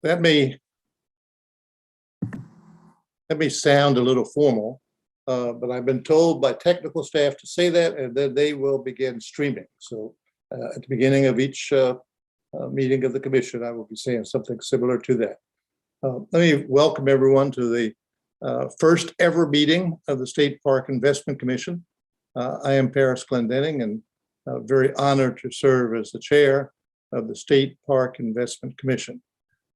that may sound a little formal, but I've been told by technical staff to say that, and then they will begin streaming. So at the beginning of each meeting of the commission, I will be saying something similar to that. Let me welcome everyone to the first ever meeting of the State Park Investment Commission. I am Paris Glendenning, and very honored to serve as the chair of the State Park Investment Commission.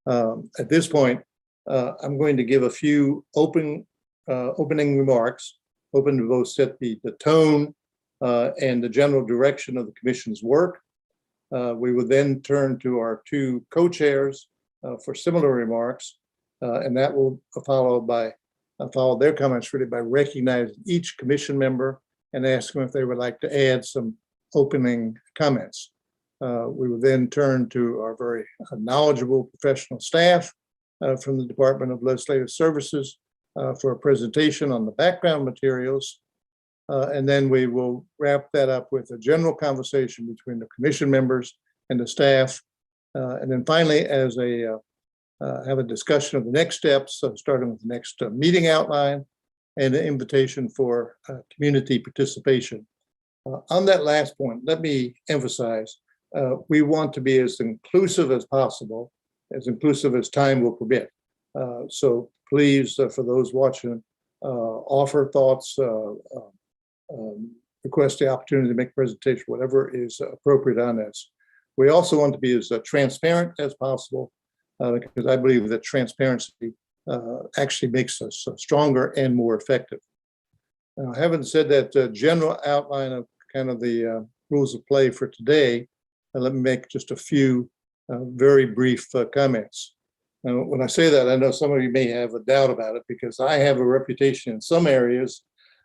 At this point, I'm going to give a few opening remarks, hoping to both set the tone and the general direction of the commission's work. We will then turn to our two co-chairs for similar remarks, and that will follow their comments really by recognizing each commission member and ask them if they would like to add some opening comments. We will then turn to our very knowledgeable professional staff from the Department of Legislative Services for a presentation on the background materials. And then we will wrap that up with a general conversation between the commission members and the staff. And then finally, have a discussion of the next steps, starting with the next meeting outline and an invitation for community participation. On that last point, let me emphasize, we want to be as inclusive as possible, as inclusive as time will permit. So please, for those watching, offer thoughts, request the opportunity to make a presentation, whatever is appropriate on this. We also want to be as transparent as possible, because I believe that transparency actually makes us stronger and more effective. Now, having said that general outline of kind of the rules of play for today, let me make just a few very brief comments. Now, when I say that, I know some of you may have a doubt about it, because I have a reputation in some areas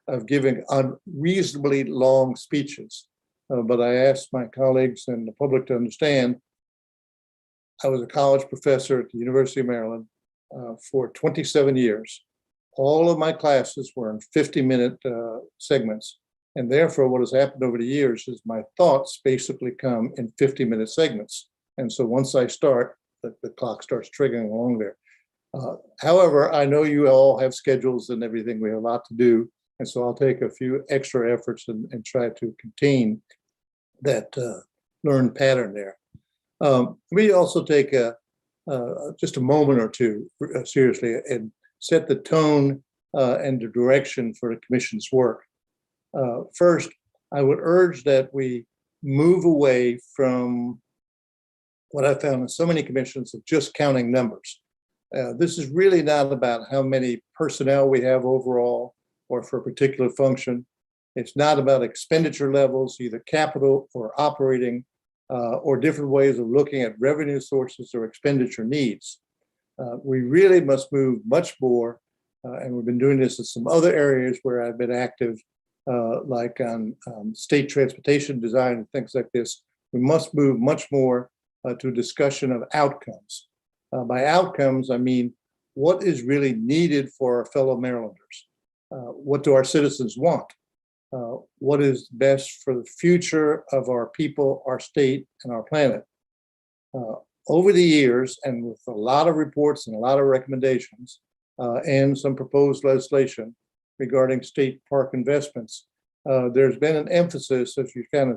of giving unreasonably long speeches. But I asked my colleagues and the public to understand, I was a college professor at the University of Maryland for 27 years. All of my classes were in 50-minute segments. And therefore, what has happened over the years is my thoughts basically come in 50-minute segments. And so once I start, the clock starts triggering along there. However, I know you all have schedules and everything. We have a lot to do. And so I'll take a few extra efforts and try to contain that learned pattern there. We also take just a moment or two seriously and set the tone and the direction for the commission's work. First, I would urge that we move away from what I found in so many commissions of just counting numbers. This is really not about how many personnel we have overall or for a particular function. It's not about expenditure levels, either capital or operating, or different ways of looking at revenue sources or expenditure needs. We really must move much more, and we've been doing this in some other areas where I've been active, like on state transportation design and things like this. We must move much more to a discussion of outcomes. By outcomes, I mean, what is really needed for our fellow Marylanders? What do our citizens want? What is best for the future of our people, our state, and our planet? Over the years, and with a lot of reports and a lot of recommendations, and some proposed legislation regarding state park investments, there's been an emphasis, if you kind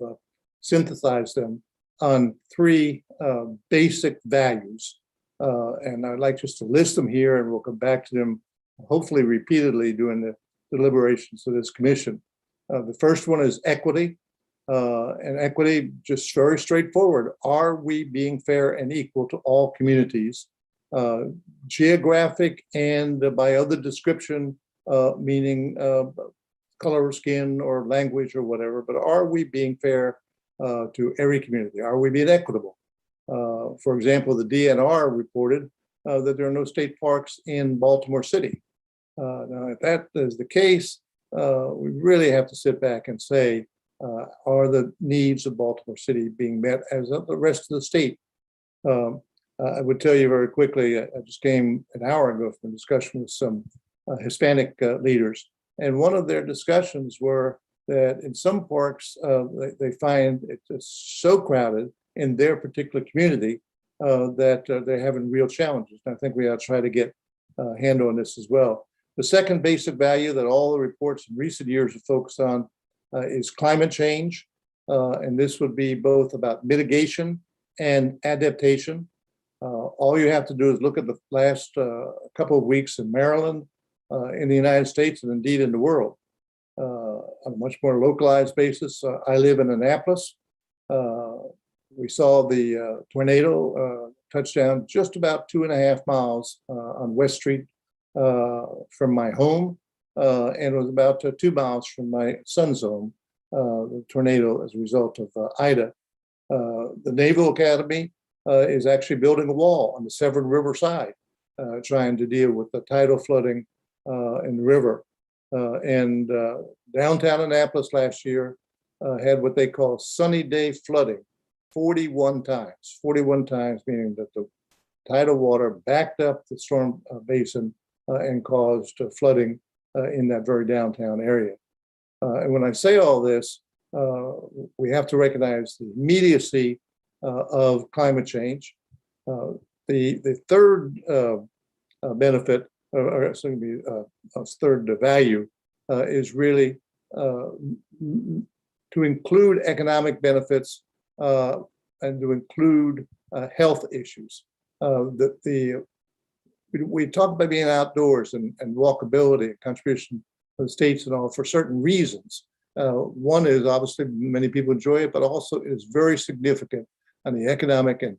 of synthesize them, on three basic values. And I'd like just to list them here, and we'll come back to them hopefully repeatedly during the deliberations of this commission. The first one is equity, and equity, just very straightforward. Are we being fair and equal to all communities, geographic and by other description, meaning color of skin or language or whatever, but are we being fair to every community? Are we being equitable? For example, the DNR reported that there are no state parks in Baltimore City. Now, if that is the case, we really have to sit back and say, are the needs of Baltimore City being met as of the rest of the state? I would tell you very quickly, I just came an hour ago from a discussion with some Hispanic leaders, and one of their discussions were that in some parks, they find it's so crowded in their particular community that they're having real challenges. And I think we ought to try to get a handle on this as well. The second basic value that all the reports in recent years have focused on is climate change. And this would be both about mitigation and adaptation. All you have to do is look at the last couple of weeks in Maryland, in the United States, and indeed in the world. On a much more localized basis, I live in Annapolis. We saw the tornado touch down just about 2.5 miles on West Street from my home, and it was about 2 miles from my son's home, the tornado as a result of Ida. The Naval Academy is actually building a wall on the Severn River side, trying to deal with the tidal flooding in the river. And downtown Annapolis last year had what they call sunny day flooding 41 times. 41 times, meaning that the tidal water backed up the storm basin and caused flooding in that very downtown area. And when I say all this, we have to recognize the immediacy of climate change. The third benefit, or third value, is really to include economic benefits and to include health issues. We talk about being outdoors and walkability and contribution to the states and all for certain reasons. One is obviously many people enjoy it, but also it is very significant on the economic and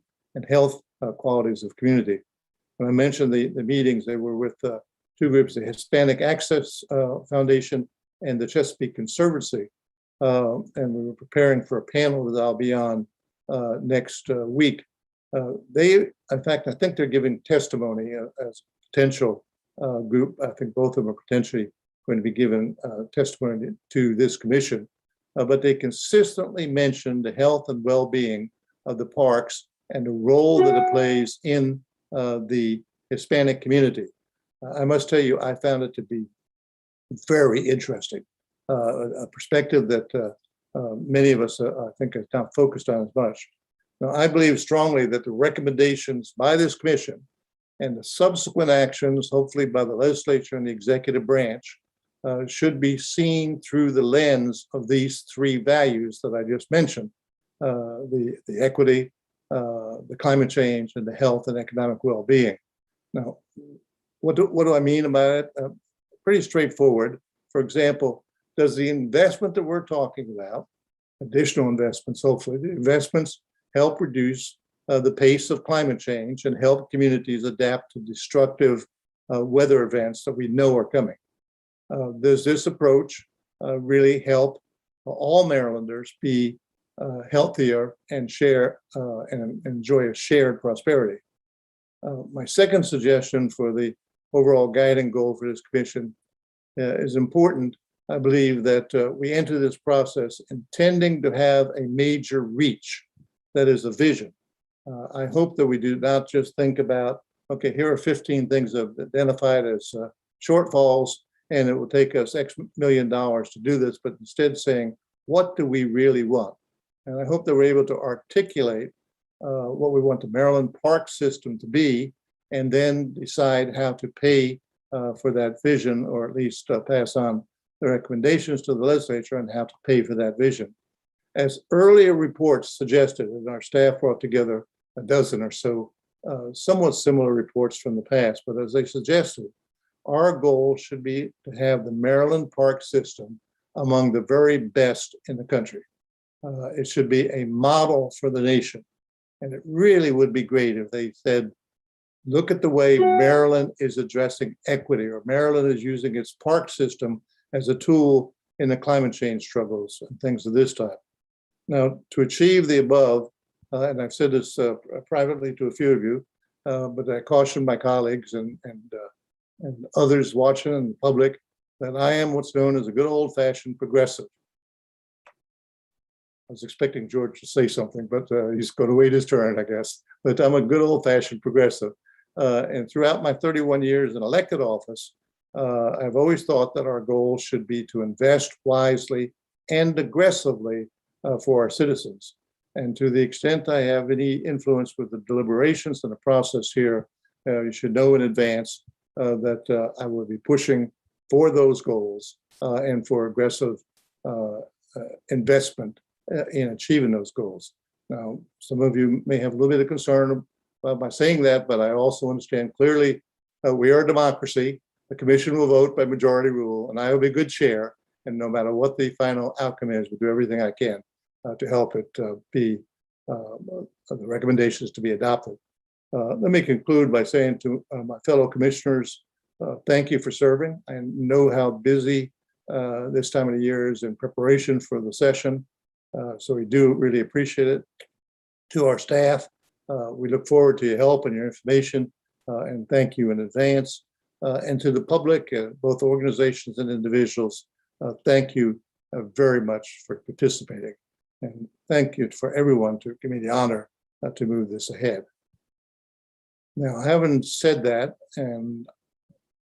health qualities of community. When I mentioned the meetings, they were with two groups, the Hispanic Access Foundation and the Chesapeake Conservancy. And we were preparing for a panel that I'll be on next week. In fact, I think they're giving testimony as a potential group. I think both of them are potentially going to be given testimony to this commission. But they consistently mention the health and well-being of the parks and the role that it plays in the Hispanic community. I must tell you, I found it to be very interesting, a perspective that many of us, I think, are not focused on as much. Now, I believe strongly that the recommendations by this commission and the subsequent actions, hopefully by the legislature and the executive branch, should be seen through the lens of these three values that I just mentioned, the equity, the climate change, and the health and economic well-being. Now, what do I mean by it? Pretty straightforward. For example, does the investment that we're talking about, additional investments, hopefully, the investments help reduce the pace of climate change and help communities adapt to destructive weather events that we know are coming? Does this approach really help all Marylanders be healthier and share and enjoy a shared prosperity? My second suggestion for the overall guiding goal for this commission is important. I believe that we enter this process intending to have a major reach, that is a vision. I hope that we do not just think about, okay, here are 15 things identified as shortfalls, and it will take us X million dollars to do this, but instead saying, what do we really want? And I hope that we're able to articulate what we want the Maryland park system to be, and then decide how to pay for that vision, or at least pass on the recommendations to the legislature on how to pay for that vision. As earlier reports suggested, and our staff brought together a dozen or so somewhat similar reports from the past, but as they suggested, our goal should be to have the Maryland park system among the very best in the country. It should be a model for the nation. And it really would be great if they said, look at the way Maryland is addressing equity, or Maryland is using its park system as a tool in the climate change struggles and things of this type. Now, to achieve the above, and I've said this privately to a few of you, but I caution my colleagues and others watching in the public that I am what's known as a good old-fashioned progressive. I was expecting George to say something, but he's going to wait his turn, I guess. But I'm a good old-fashioned progressive. And throughout my 31 years in elected office, I've always thought that our goal should be to invest wisely and aggressively for our citizens. And to the extent I have any influence with the deliberations and the process here, you should know in advance that I will be pushing for those goals and for aggressive investment in achieving those goals. Now, some of you may have a little bit of concern by saying that, but I also understand clearly we are a democracy. The commission will vote by majority rule, and I will be good chair. And no matter what the final outcome is, we'll do everything I can to help it be the recommendations to be adopted. Let me conclude by saying to my fellow commissioners, thank you for serving. I know how busy this time of the year is in preparation for the session. So we do really appreciate it. To our staff, we look forward to your help and your information, and thank you in advance. And to the public, both organizations and individuals, thank you very much for participating. And thank you for everyone to give me the honor to move this ahead. Now, having said that, and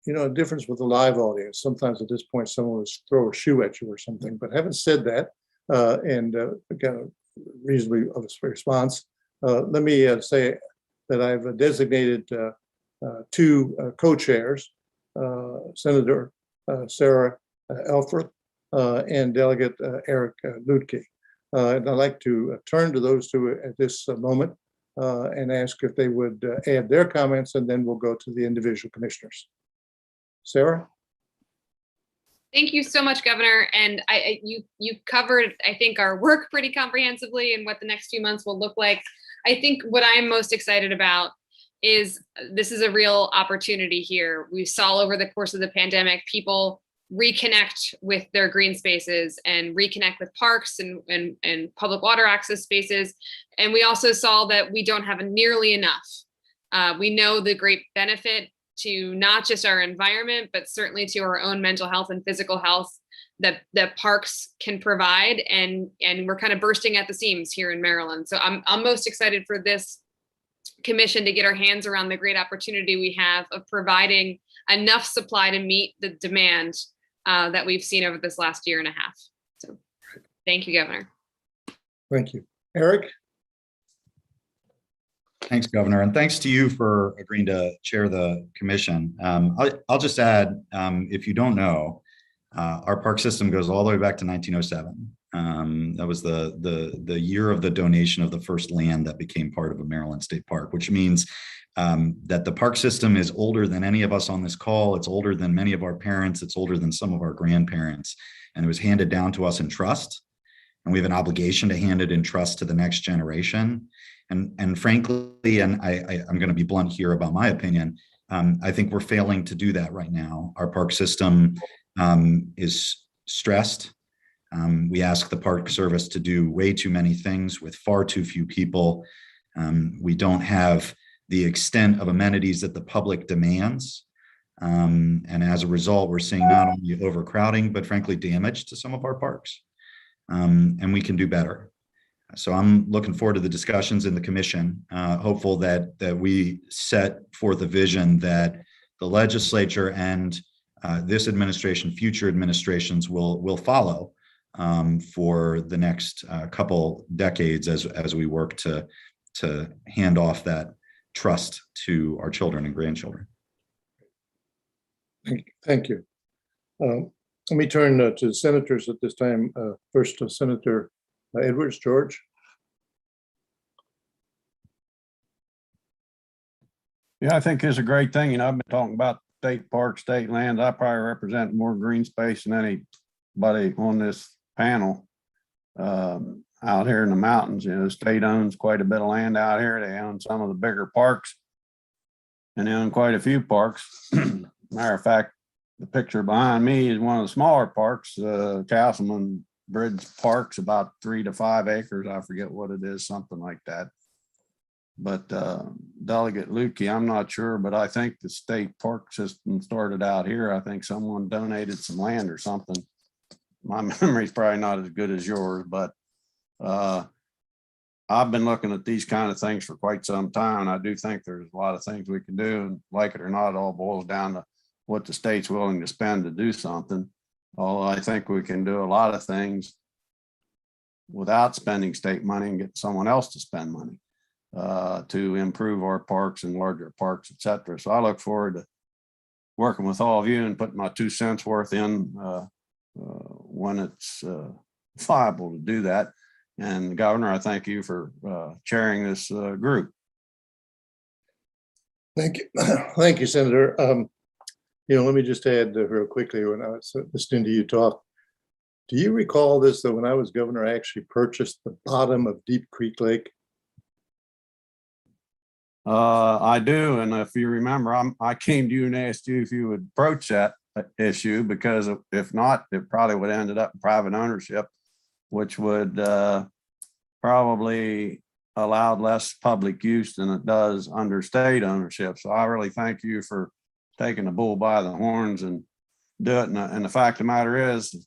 a difference with the live audience, sometimes at this point someone will throw a shoe at you or something, but having said that, and got a reasonably of a response, let me say that I've designated two co-chairs, Senator Sarah Elfreth and Delegate Eric Lutke. And I'd like to turn to those two at this moment and ask if they would add their comments, and then we'll go to the individual commissioners. Sarah? Thank you so much, Governor. And you covered, I think, our work pretty comprehensively and what the next few months will look like. I think what I'm most excited about is this is a real opportunity here. We saw over the course of the pandemic, people reconnect with their green spaces and reconnect with parks and public water access spaces. And we also saw that we don't have nearly enough. We know the great benefit to not just our environment, but certainly to our own mental health and physical health that parks can provide. And we're kind of bursting at the seams here in Maryland. So I'm most excited for this commission to get our hands around the great opportunity we have of providing enough supply to meet the demand that we've seen over this last year and a half. So thank you, Governor. Thank you. Eric? Thanks, Governor, and thanks to you for agreeing to chair the commission. I'll just add, if you don't know, our park system goes all the way back to 1907. That was the year of the donation of the first land that became part of a Maryland state park, which means that the park system is older than any of us on this call. It's older than many of our parents. It's older than some of our grandparents, and it was handed down to us in trust. And we have an obligation to hand it in trust to the next generation. And frankly, and I'm going to be blunt here about my opinion, I think we're failing to do that right now. Our park system is stressed. We ask the Park Service to do way too many things with far too few people. We don't have the extent of amenities that the public demands. And as a result, we're seeing not only overcrowding, but frankly, damage to some of our parks. And we can do better. So I'm looking forward to the discussions in the commission, hopeful that we set forth a vision that the legislature and this administration, future administrations will follow for the next couple decades as we work to hand off that trust to our children and grandchildren. Thank you. Let me turn to the senators at this time. First, Senator Edwards, George. Yeah, I think it's a great thing. I've been talking about state parks, state lands. I probably represent more green space than anybody on this panel out here in the mountains. The state owns quite a bit of land out here. They own some of the bigger parks, and they own quite a few parks. Matter of fact, the picture behind me is one of the smaller parks, Castleman Bridge Park's about 3 to 5 acres. I forget what it is, something like that. But Delegate Lukey, I'm not sure, but I think the state park system started out here. I think someone donated some land or something. My memory's probably not as good as yours, but I've been looking at these kind of things for quite some time. And I do think there's a lot of things we can do, and like it or not, it all boils down to what the state's willing to spend to do something. Although I think we can do a lot of things without spending state money and get someone else to spend money to improve our parks and larger parks, et cetera. So I look forward to working with all of you and putting my 2 cents worth in when it's viable to do that. And Governor, I thank you for chairing this group. Thank you. Thank you, Senator. Let me just add real quickly, when I was listening to you talk, do you recall this, that when I was governor, I actually purchased the bottom of Deep Creek Lake? I do. And if you remember, I came to you and asked you if you would approach that issue, because if not, it probably would have ended up in private ownership, which would probably allowed less public use than it does under state ownership. So I really thank you for taking the bull by the horns and do it. And the fact of the matter is,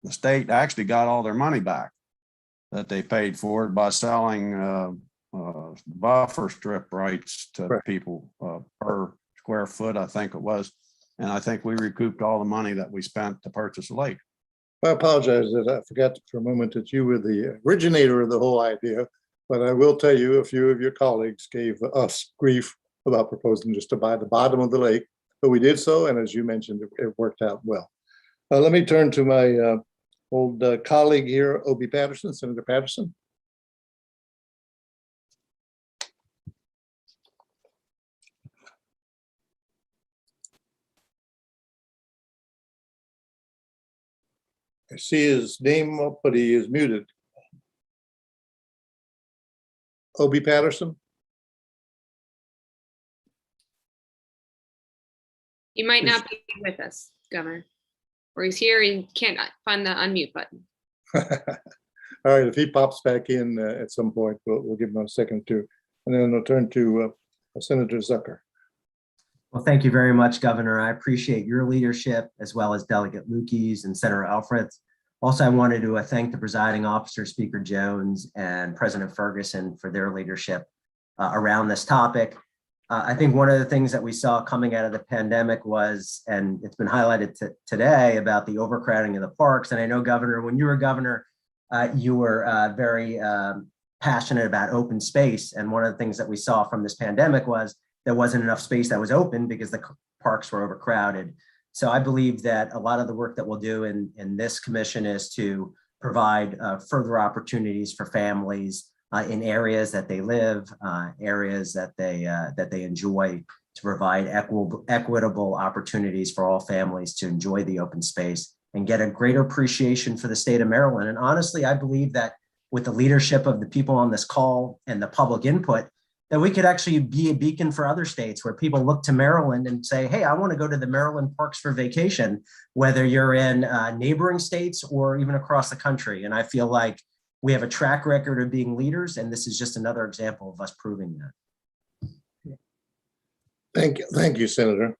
the state actually got all their money back that they paid for it by selling buffer strip rights to people per square foot, I think it was. And I think we recouped all the money that we spent to purchase a lake. I apologize that I forgot for a moment that you were the originator of the whole idea, but I will tell you, a few of your colleagues gave us grief about proposing just to buy the bottom of the lake, but we did so, and as you mentioned, it worked out well. Let me turn to my old colleague here, Obie Patterson, Senator Patterson. I see his name up, but he is muted. Obie Patterson. He might not be with us, Governor. Or he's here, he can't find the unmute button. All right, if he pops back in at some point, we'll give him a second too. And then I'll turn to Senator Zucker. Well, thank you very much, Governor. I appreciate your leadership, as well as Delegate Lukey's and Senator Alfred's. Also, I wanted to thank the presiding officer, Speaker Jones, and President Ferguson for their leadership around this topic. I think one of the things that we saw coming out of the pandemic was, and it's been highlighted today, about the overcrowding of the parks. And I know, Governor, when you were governor, you were very passionate about open space. And one of the things that we saw from this pandemic was there wasn't enough space that was open because the parks were overcrowded. So I believe that a lot of the work that we'll do in this commission is to provide further opportunities for families in areas that they live, areas that they enjoy, to provide equitable opportunities for all families to enjoy the open space and get a greater appreciation for the state of Maryland. And honestly, I believe that with the leadership of the people on this call and the public input, that we could actually be a beacon for other states where people look to Maryland and say, hey, I want to go to the Maryland parks for vacation, whether you're in neighboring states or even across the country. And I feel like we have a track record of being leaders, and this is just another example of us proving that. Thank you, Senator.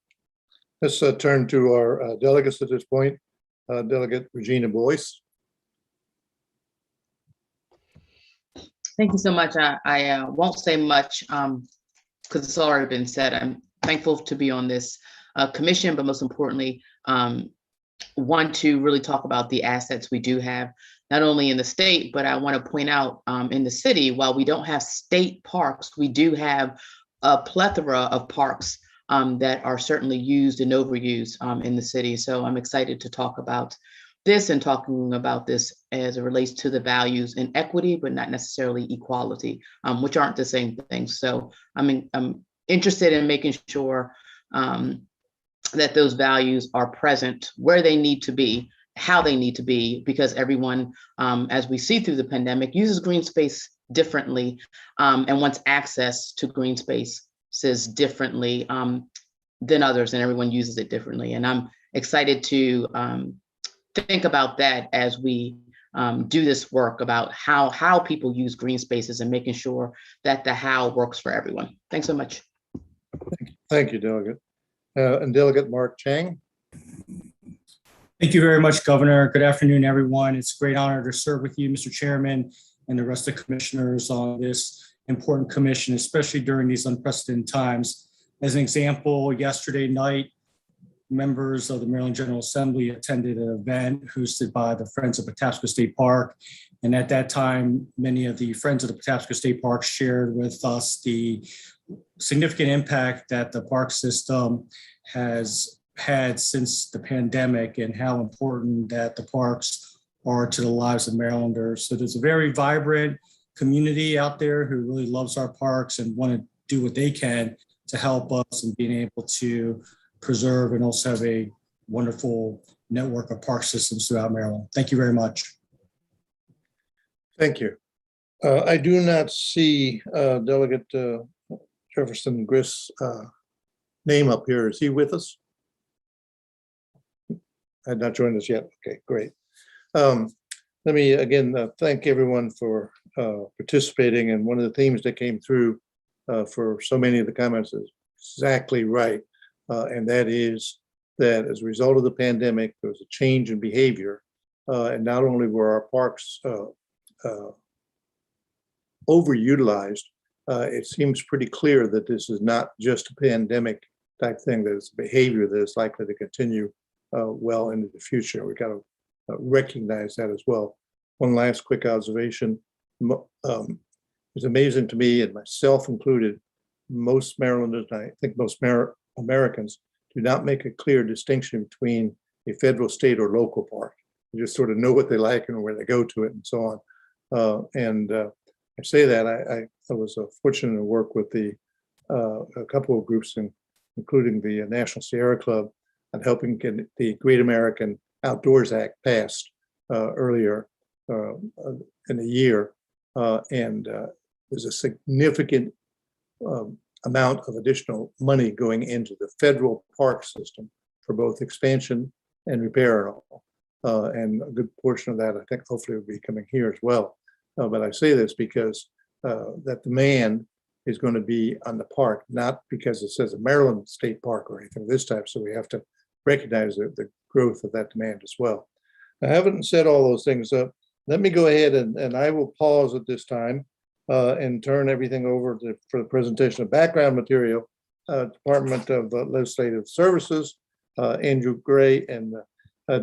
Let's turn to our delegates at this point. Delegate Regina Boyce. Thank you so much. I won't say much because it's already been said. I'm thankful to be on this commission, but most importantly, want to really talk about the assets we do have, not only in the state, but I want to point out in the city, while we don't have state parks, we do have a plethora of parks that are certainly used and overused in the city. So I'm excited to talk about this and talking about this as it relates to the values and equity, but not necessarily equality, which aren't the same things. So I'm interested in making sure that those values are present where they need to be, how they need to be, because everyone, as we see through the pandemic, uses green space differently and wants access to green spaces differently than others, and everyone uses it differently. And I'm excited to think about that as we do this work about how people use green spaces and making sure that the how works for everyone. Thanks so much. Thank you, Delegate. And Delegate Mark Chang. Thank you very much, Governor. Good afternoon, everyone. It's a great honor to serve with you, Mr. Chairman, and the rest of the commissioners on this important commission, especially during these unprecedented times. As an example, yesterday night, members of the Maryland General Assembly attended an event hosted by the Friends of Patapsco State Park. And at that time, many of the Friends of the Patapsco State Park shared with us the significant impact that the park system has had since the pandemic and how important that the parks are to the lives of Marylanders. So there's a very vibrant community out there who really loves our parks and want to do what they can to help us in being able to preserve and also have a wonderful network of park systems throughout Maryland. Thank you very much. Thank you. I do not see Delegate Jefferson Grist's name up here. Is he with us? Had not joined us yet. Okay, great. Let me again thank everyone for participating. And one of the themes that came through for so many of the comments is exactly right. And that is that as a result of the pandemic, there was a change in behavior. And not only were our parks overutilized, it seems pretty clear that this is not just a pandemic type thing, that it's behavior that is likely to continue well into the future. We got to recognize that as well. One last quick observation. It's amazing to me, and myself included, most Marylanders, and I think most Americans, do not make a clear distinction between a federal, state, or local park. They just sort of know what they like and where they go to it and so on. I say that I was fortunate to work with a couple of groups, including the National Sierra Club, on helping get the Great American Outdoors Act passed earlier in the year. There's a significant amount of additional money going into the federal park system for both expansion and repair and all. And a good portion of that, I think, hopefully will be coming here as well. But I say this because that demand is going to be on the park, not because it says a Maryland State Park or anything of this type. So we have to recognize the growth of that demand as well. I haven't said all those things. Let me go ahead and I will pause at this time and turn everything over for the presentation of background material. Department of Legislative Services, Andrew Gray and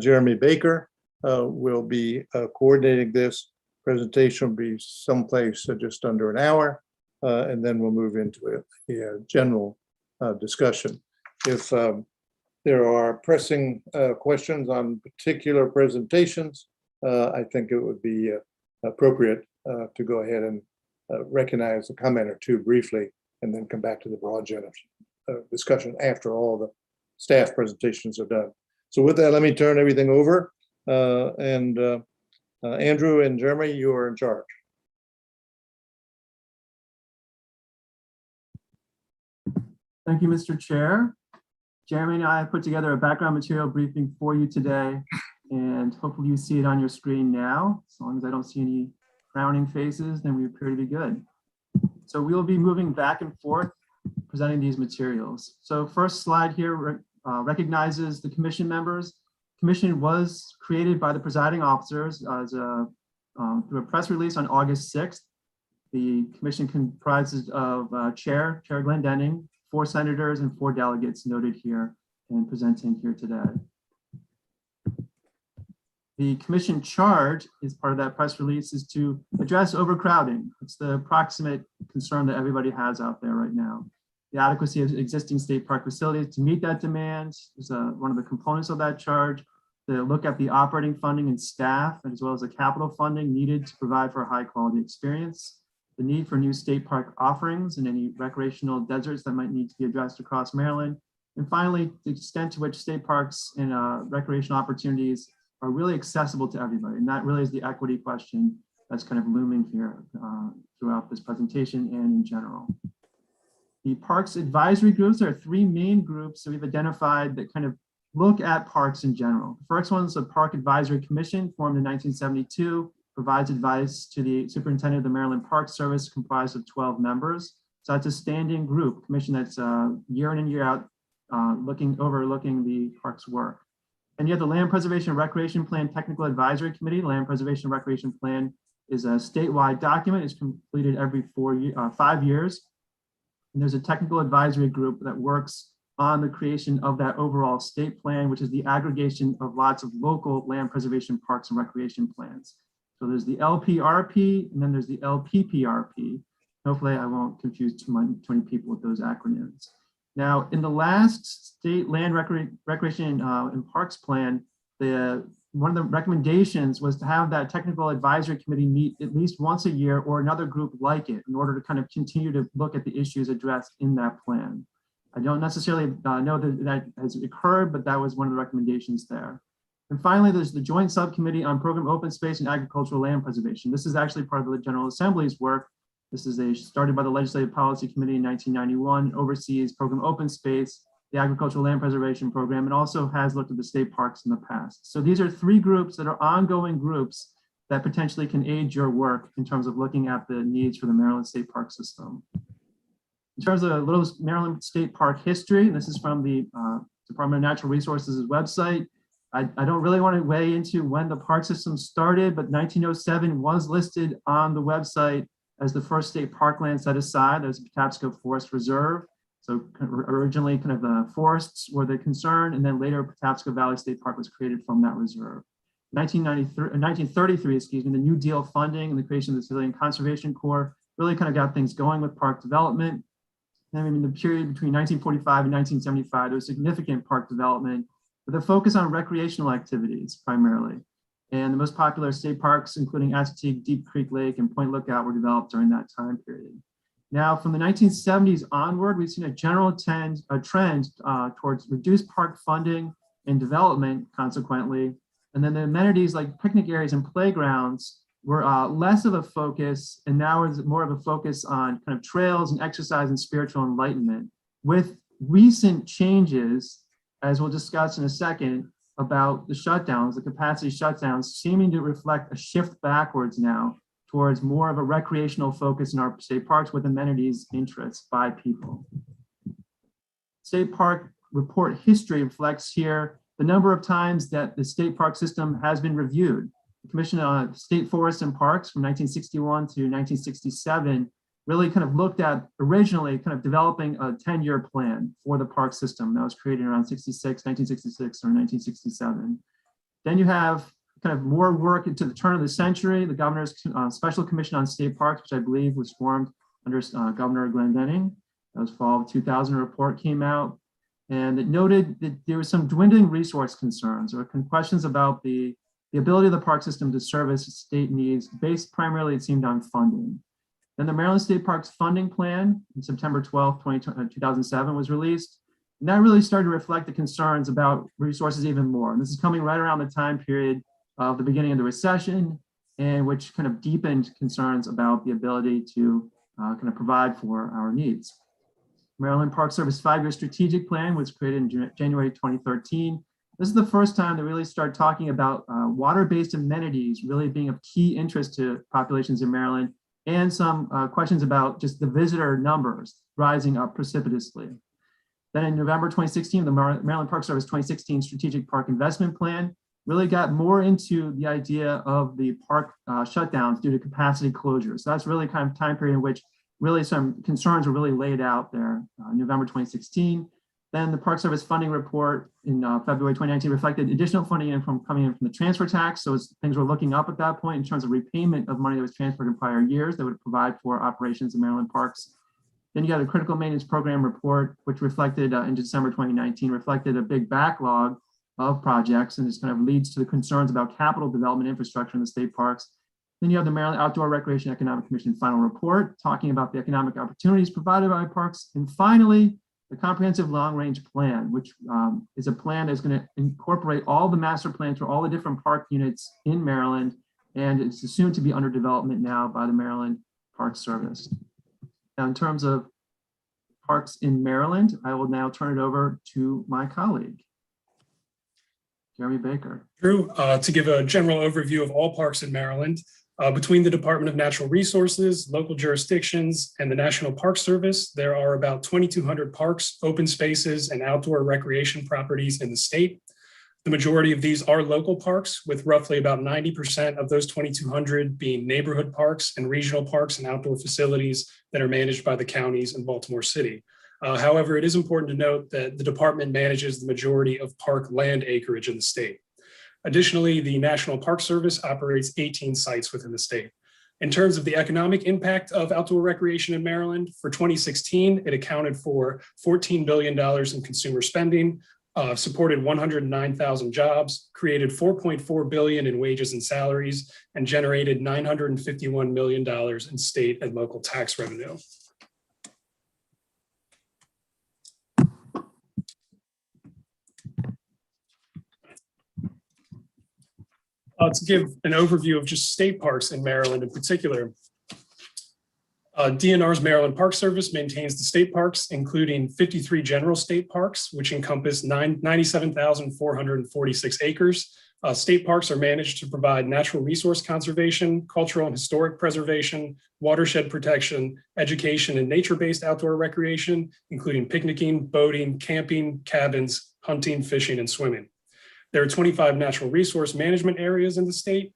Jeremy Baker will be coordinating this. Presentation will be someplace just under an hour, and then we'll move into a general discussion. If there are pressing questions on particular presentations, I think it would be appropriate to go ahead and recognize a comment or two briefly, and then come back to the broad general discussion after all the staff presentations are done. So with that, let me turn everything over. Andrew and Jeremy, you are in charge. Thank you, Mr. Chair. Jeremy and I have put together a background material briefing for you today, and hopefully you see it on your screen now. As long as I don't see any frowning faces, then we appear to be good. So we'll be moving back and forth presenting these materials. So first slide here recognizes the commission members. Commission was created by the presiding officers as through a press release on August 6th. The commission comprises of Chair Glenn Denning, 4 senators and 4 delegates noted here and presenting here today. The commission charge is part of that press release is to address overcrowding. It's the approximate concern that everybody has out there right now. The adequacy of existing state park facilities to meet that demand is one of the components of that charge. To look at the operating funding and staff, as well as the capital funding needed to provide for a high quality experience. The need for new state park offerings and any recreational deserts that might need to be addressed across Maryland. And finally, the extent to which state parks and recreational opportunities are really accessible to everybody. And that really is the equity question that's kind of looming here throughout this presentation and in general. The parks advisory groups, there are 3 main groups that we've identified that kind of look at parks in general. The first one is the Park Advisory Commission, formed in 1972, provides advice to the superintendent of the Maryland Park Service, comprised of 12 members. So that's a standing group, commission that's year in and year out overlooking the park's work. And you have the Land Preservation and Recreation Plan Technical Advisory Committee. The Land Preservation and Recreation Plan is a statewide document. It's completed every 5 years. And there's a technical advisory group that works on the creation of that overall state plan, which is the aggregation of lots of local land preservation parks and recreation plans. So there's the LPRP and then there's the LPPRP. Hopefully I won't confuse too many people with those acronyms. Now, in the last state land recreation and parks plan, one of the recommendations was to have that technical advisory committee meet at least once a year or another group like it in order to kind of continue to look at the issues addressed in that plan. I don't necessarily know that that has occurred, but that was one of the recommendations there. And finally, there's the Joint Subcommittee on Program Open Space and Agricultural Land Preservation. This is actually part of the General Assembly's work. This is started by the Legislative Policy Committee in 1991, oversees Program Open Space, the Agricultural Land Preservation Program, and also has looked at the state parks in the past. So these are three groups that are ongoing groups that potentially can aid your work in terms of looking at the needs for the Maryland State Park System. In terms of a little Maryland State Park history, this is from the Department of Natural Resources website. I don't really want to weigh into when the park system started, but 1907 was listed on the website as the first state parkland set aside as Patapsco Forest Reserve. So originally kind of the forests were the concern, and then later Patapsco Valley State Park was created from that reserve. 1933, excuse me, the New Deal funding and the creation of the Civilian Conservation Corps really kind of got things going with park development. And in the period between 1945 and 1975, there was significant park development with a focus on recreational activities primarily. And the most popular state parks, including Chesapeake, Deep Creek Lake, and Point Lookout, were developed during that time period. Now, from the 1970s onward, we've seen a general trend towards reduced park funding and development, consequently. And then the amenities like picnic areas and playgrounds were less of a focus, and now is more of a focus on kind of trails and exercise and spiritual enlightenment. With recent changes, as we'll discuss in a second, about the shutdowns, the capacity shutdowns, seeming to reflect a shift backwards now towards more of a recreational focus in our state parks with amenities interests by people. State park report history reflects here the number of times that the state park system has been reviewed. The Commission on State Forests and Parks from 1961 to 1967 really kind of looked at originally kind of developing a 10-year plan for the park system that was created around 1966 or 1967. Then you have kind of more work into the turn of the century, the Governor's Special Commission on State Parks, which I believe was formed under Governor Glendening. That was fall of 2000 report came out, and it noted that there was some dwindling resource concerns or questions about the ability of the park system to service state needs based primarily, it seemed, on funding. Then the Maryland State Parks Funding Plan in September 12, 2007 was released. And that really started to reflect the concerns about resources even more. And this is coming right around the time period of the beginning of the recession, and which kind of deepened concerns about the ability to kind of provide for our needs. Maryland Park Service 5-year strategic plan was created in January 2013. This is the first time they really start talking about water-based amenities really being of key interest to populations in Maryland, and some questions about just the visitor numbers rising up precipitously. Then in November 2016, the Maryland Park Service 2016 Strategic Park Investment Plan really got more into the idea of the park shutdowns due to capacity closures. So that's really kind of time period in which really some concerns were really laid out there. November 2016. Then the Park Service funding report in February 2019 reflected additional funding coming in from the transfer tax. So things were looking up at that point in terms of repayment of money that was transferred in prior years that would provide for operations in Maryland parks. Then you got a critical maintenance program report, which reflected in December 2019, reflected a big backlog of projects, and this kind of leads to the concerns about capital development infrastructure in the state parks. Then you have the Maryland Outdoor Recreation Economic Commission final report talking about the economic opportunities provided by parks. And finally, the comprehensive long-range plan, which is a plan that's going to incorporate all the master plans for all the different park units in Maryland, and it's soon to be under development now by the Maryland Park Service. Now, in terms of parks in Maryland, I will now turn it over to my colleague, Jeremy Baker. Drew, to give a general overview of all parks in Maryland. Between the Department of Natural Resources, local jurisdictions, and the National Park Service, there are about 2,200 parks, open spaces, and outdoor recreation properties in the state. The majority of these are local parks, with roughly about 90% of those 2,200 being neighborhood parks and regional parks and outdoor facilities that are managed by the counties in Baltimore City. However, it is important to note that the department manages the majority of park land acreage in the state. Additionally, the National Park Service operates 18 sites within the state. In terms of the economic impact of outdoor recreation in Maryland, for 2016, it accounted for $14 billion in consumer spending, supported 109,000 jobs, created $4.4 billion in wages and salaries, and generated $951 million in state and local tax revenue. To give an overview of just state parks in Maryland in particular, DNR's Maryland Park Service maintains the state parks, including 53 general state parks, which encompass 97,446 acres. State parks are managed to provide natural resource conservation, cultural and historic preservation, watershed protection, education, and nature-based outdoor recreation, including picnicking, boating, camping, cabins, hunting, fishing, and swimming. There are 25 natural resource management areas in the state.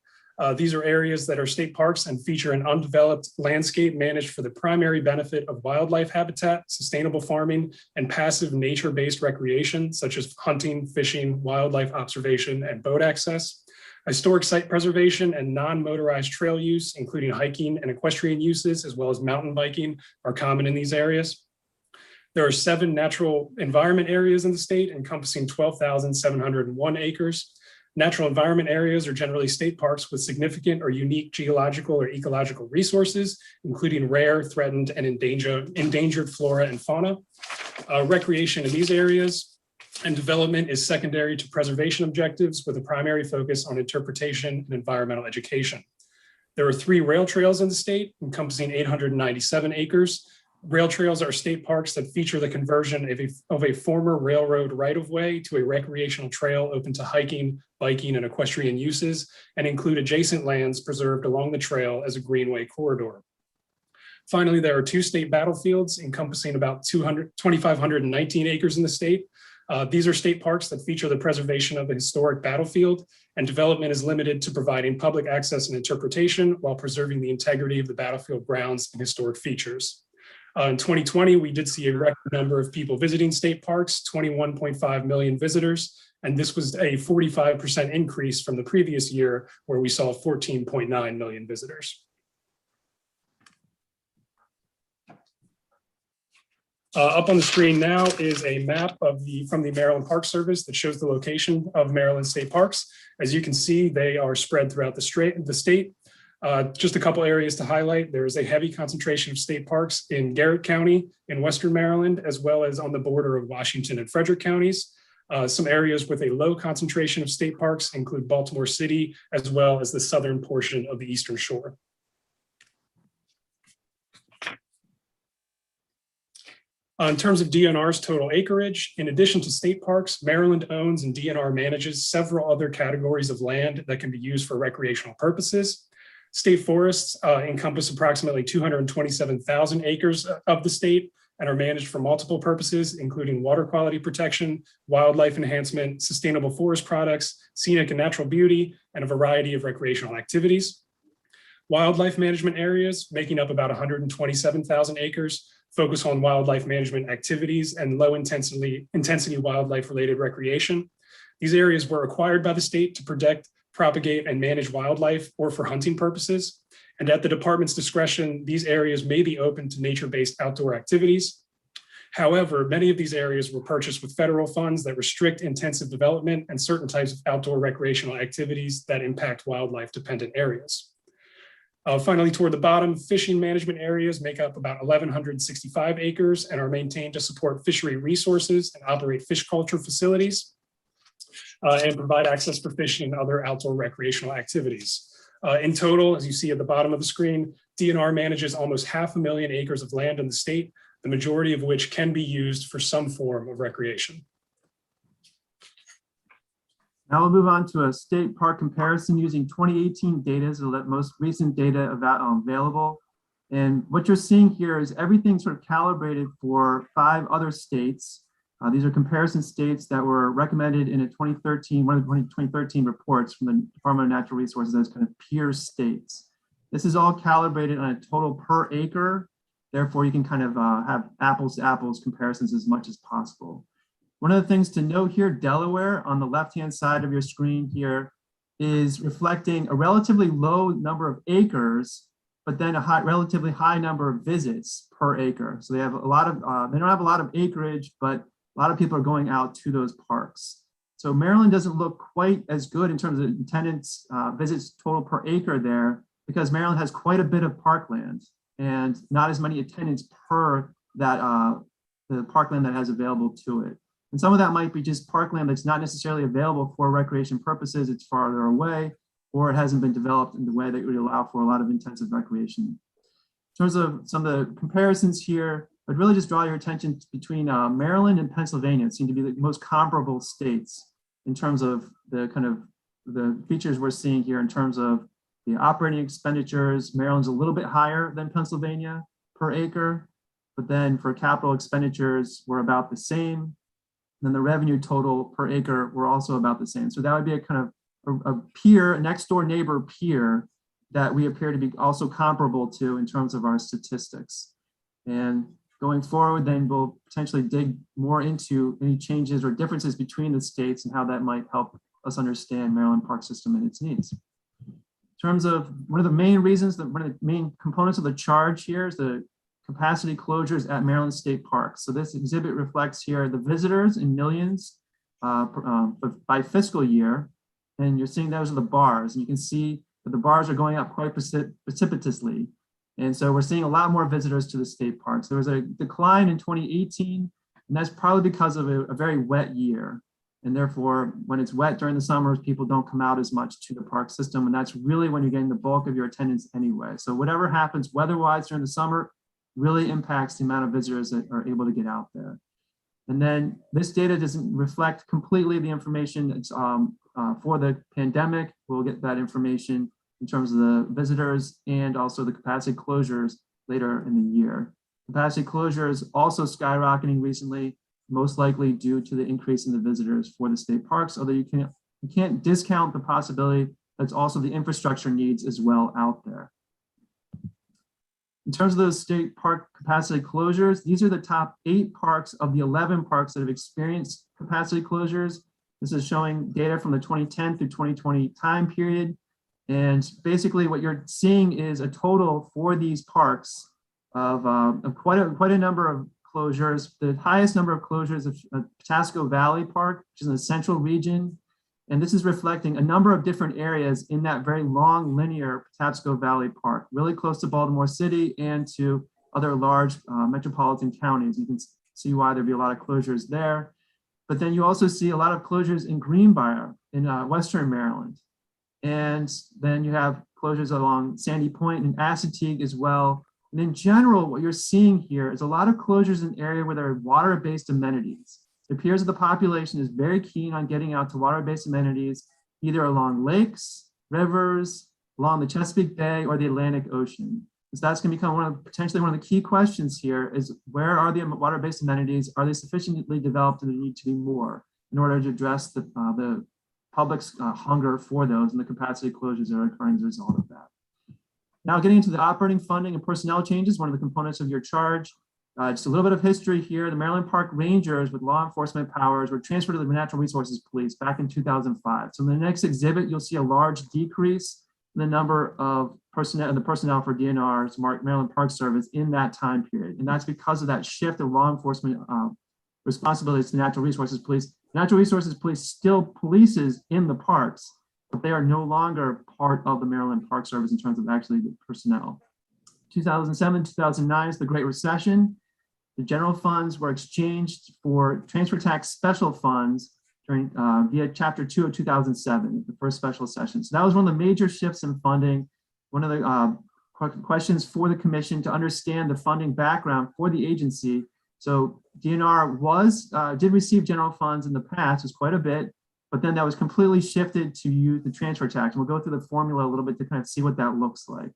These are areas that are state parks and feature an undeveloped landscape managed for the primary benefit of wildlife habitat, sustainable farming, and passive nature-based recreation, such as hunting, fishing, wildlife observation, and boat access. Historic site preservation and non-motorized trail use, including hiking and equestrian uses, as well as mountain biking, are common in these areas. There are 7 natural environment areas in the state encompassing 12,701 acres. Natural environment areas are generally state parks with significant or unique geological or ecological resources, including rare, threatened, and endangered flora and fauna. Recreation in these areas and development is secondary to preservation objectives with a primary focus on interpretation and environmental education. There are 3 rail trails in the state encompassing 897 acres. Rail trails are state parks that feature the conversion of a former railroad right-of-way to a recreational trail open to hiking, biking, and equestrian uses, and include adjacent lands preserved along the trail as a greenway corridor. Finally, there are 2 state battlefields encompassing about 2,519 acres in the state. These are state parks that feature the preservation of a historic battlefield, and development is limited to providing public access and interpretation while preserving the integrity of the battlefield grounds and historic features. In 2020, we did see a record number of people visiting state parks, 21.5 million visitors, and this was a 45% increase from the previous year, where we saw 14.9 million visitors. Up on the screen now is a map from the Maryland Park Service that shows the location of Maryland state parks. As you can see, they are spread throughout the state. Just a couple areas to highlight. There is a heavy concentration of state parks in Garrett County in Western Maryland, as well as on the border of Washington and Frederick counties. Some areas with a low concentration of state parks include Baltimore City, as well as the southern portion of the Eastern Shore. In terms of DNR's total acreage, in addition to state parks, Maryland owns and DNR manages several other categories of land that can be used for recreational purposes. State forests encompass approximately 227,000 acres of the state and are managed for multiple purposes, including water quality protection, wildlife enhancement, sustainable forest products, scenic and natural beauty, and a variety of recreational activities. Wildlife management areas, making up about 127,000 acres, focus on wildlife management activities and low intensity wildlife-related recreation. These areas were acquired by the state to protect, propagate, and manage wildlife or for hunting purposes. And at the department's discretion, these areas may be open to nature-based outdoor activities. However, many of these areas were purchased with federal funds that restrict intensive development and certain types of outdoor recreational activities that impact wildlife-dependent areas. Finally, toward the bottom, fishing management areas make up about 1,165 acres and are maintained to support fishery resources and operate fish culture facilities and provide access for fishing and other outdoor recreational activities. In total, as you see at the bottom of the screen, DNR manages almost 500,000 acres of land in the state, the majority of which can be used for some form of recreation. Now we'll move on to a state park comparison using 2018 data as the most recent data available. And what you're seeing here is everything sort of calibrated for 5 other states. These are comparison states that were recommended in one of the 2013 reports from the Department of Natural Resources as kind of peer states. This is all calibrated on a total per acre Therefore, you can kind of have apples to apples comparisons as much as possible. One of the things to note here, Delaware on the left-hand side of your screen here is reflecting a relatively low number of acres, but then a relatively high number of visits per acre. So they have a lot of, they don't have a lot of acreage, but a lot of people are going out to those parks. So Maryland doesn't look quite as good in terms of attendance visits total per acre there, because Maryland has quite a bit of parkland and not as many attendants per that the parkland that has available to it. And some of that might be just parkland that's not necessarily available for recreation purposes. It's farther away, or it hasn't been developed in the way that would allow for a lot of intensive recreation. In terms of some of the comparisons here, I'd really just draw your attention between Maryland and Pennsylvania. It seem to be the most comparable states in terms of the kind of the features we're seeing here in terms of the operating expenditures. Maryland's a little bit higher than Pennsylvania per acre, but then for capital expenditures, we're about the same. Then the revenue total per acre were also about the same. So that would be a kind of a peer, a next door neighbor peer that we appear to be also comparable to in terms of our statistics. And going forward, then we'll potentially dig more into any changes or differences between the states and how that might help us understand Maryland park system and its needs. In terms of one of the main reasons, one of the main components of the charge here is the capacity closures at Maryland State Parks. So this exhibit reflects here the visitors in millions by fiscal year. And you're seeing those are the bars. And you can see that the bars are going up quite precipitously. And so we're seeing a lot more visitors to the state parks. There was a decline in 2018, and that's probably because of a very wet year. And therefore, when it's wet during the summers, people don't come out as much to the park system. And that's really when you're getting the bulk of your attendance anyway. So whatever happens weather-wise during the summer really impacts the amount of visitors that are able to get out there. And then this data doesn't reflect completely the information that's for the pandemic. We'll get that information in terms of the visitors and also the capacity closures later in the year. Capacity closures also skyrocketing recently, most likely due to the increase in the visitors for the state parks, although you can't discount the possibility that's also the infrastructure needs as well out there. In terms of those state park capacity closures, these are the top 8 parks of the 11 parks that have experienced capacity closures. This is showing data from the 2010 through 2020 time period. And basically what you're seeing is a total for these parks of quite a number of closures. The highest number of closures of Patapsco Valley Park, which is in the central region. And this is reflecting a number of different areas in that very long linear Patapsco Valley Park, really close to Baltimore City and to other large metropolitan counties. You can see why there'd be a lot of closures there. But then you also see a lot of closures in Greenbrier in Western Maryland. And then you have closures along Sandy Point and Assateague as well. And in general, what you're seeing here is a lot of closures in an area where there are water-based amenities. It appears that the population is very keen on getting out to water-based amenities, either along lakes, rivers, along the Chesapeake Bay or the Atlantic Ocean. So that's going to become potentially one of the key questions here is where are the water-based amenities? Are they sufficiently developed, and there need to be more in order to address the public's hunger for those and the capacity closures that are occurring as a result of that. Now getting into the operating funding and personnel changes, one of the components of your charge. Just a little bit of history here. The Maryland Park Rangers with law enforcement powers were transferred to the Natural Resources Police back in 2005. So in the next exhibit, you'll see a large decrease in the number of personnel, the personnel for DNR's Maryland Park Service in that time period. And that's because of that shift of law enforcement responsibilities to Natural Resources Police. Natural Resources Police still polices in the parks, but they are no longer part of the Maryland Park Service in terms of actually the personnel. 2007, 2009 is the Great Recession. The general funds were exchanged for transfer tax special funds during via Chapter 2 of 2007, the first special session. So that was one of the major shifts in funding. One of the questions for the commission to understand the funding background for the agency. So DNR did receive general funds in the past, was quite a bit, but then that was completely shifted to use the transfer tax. And we'll go through the formula a little bit to kind of see what that looks like.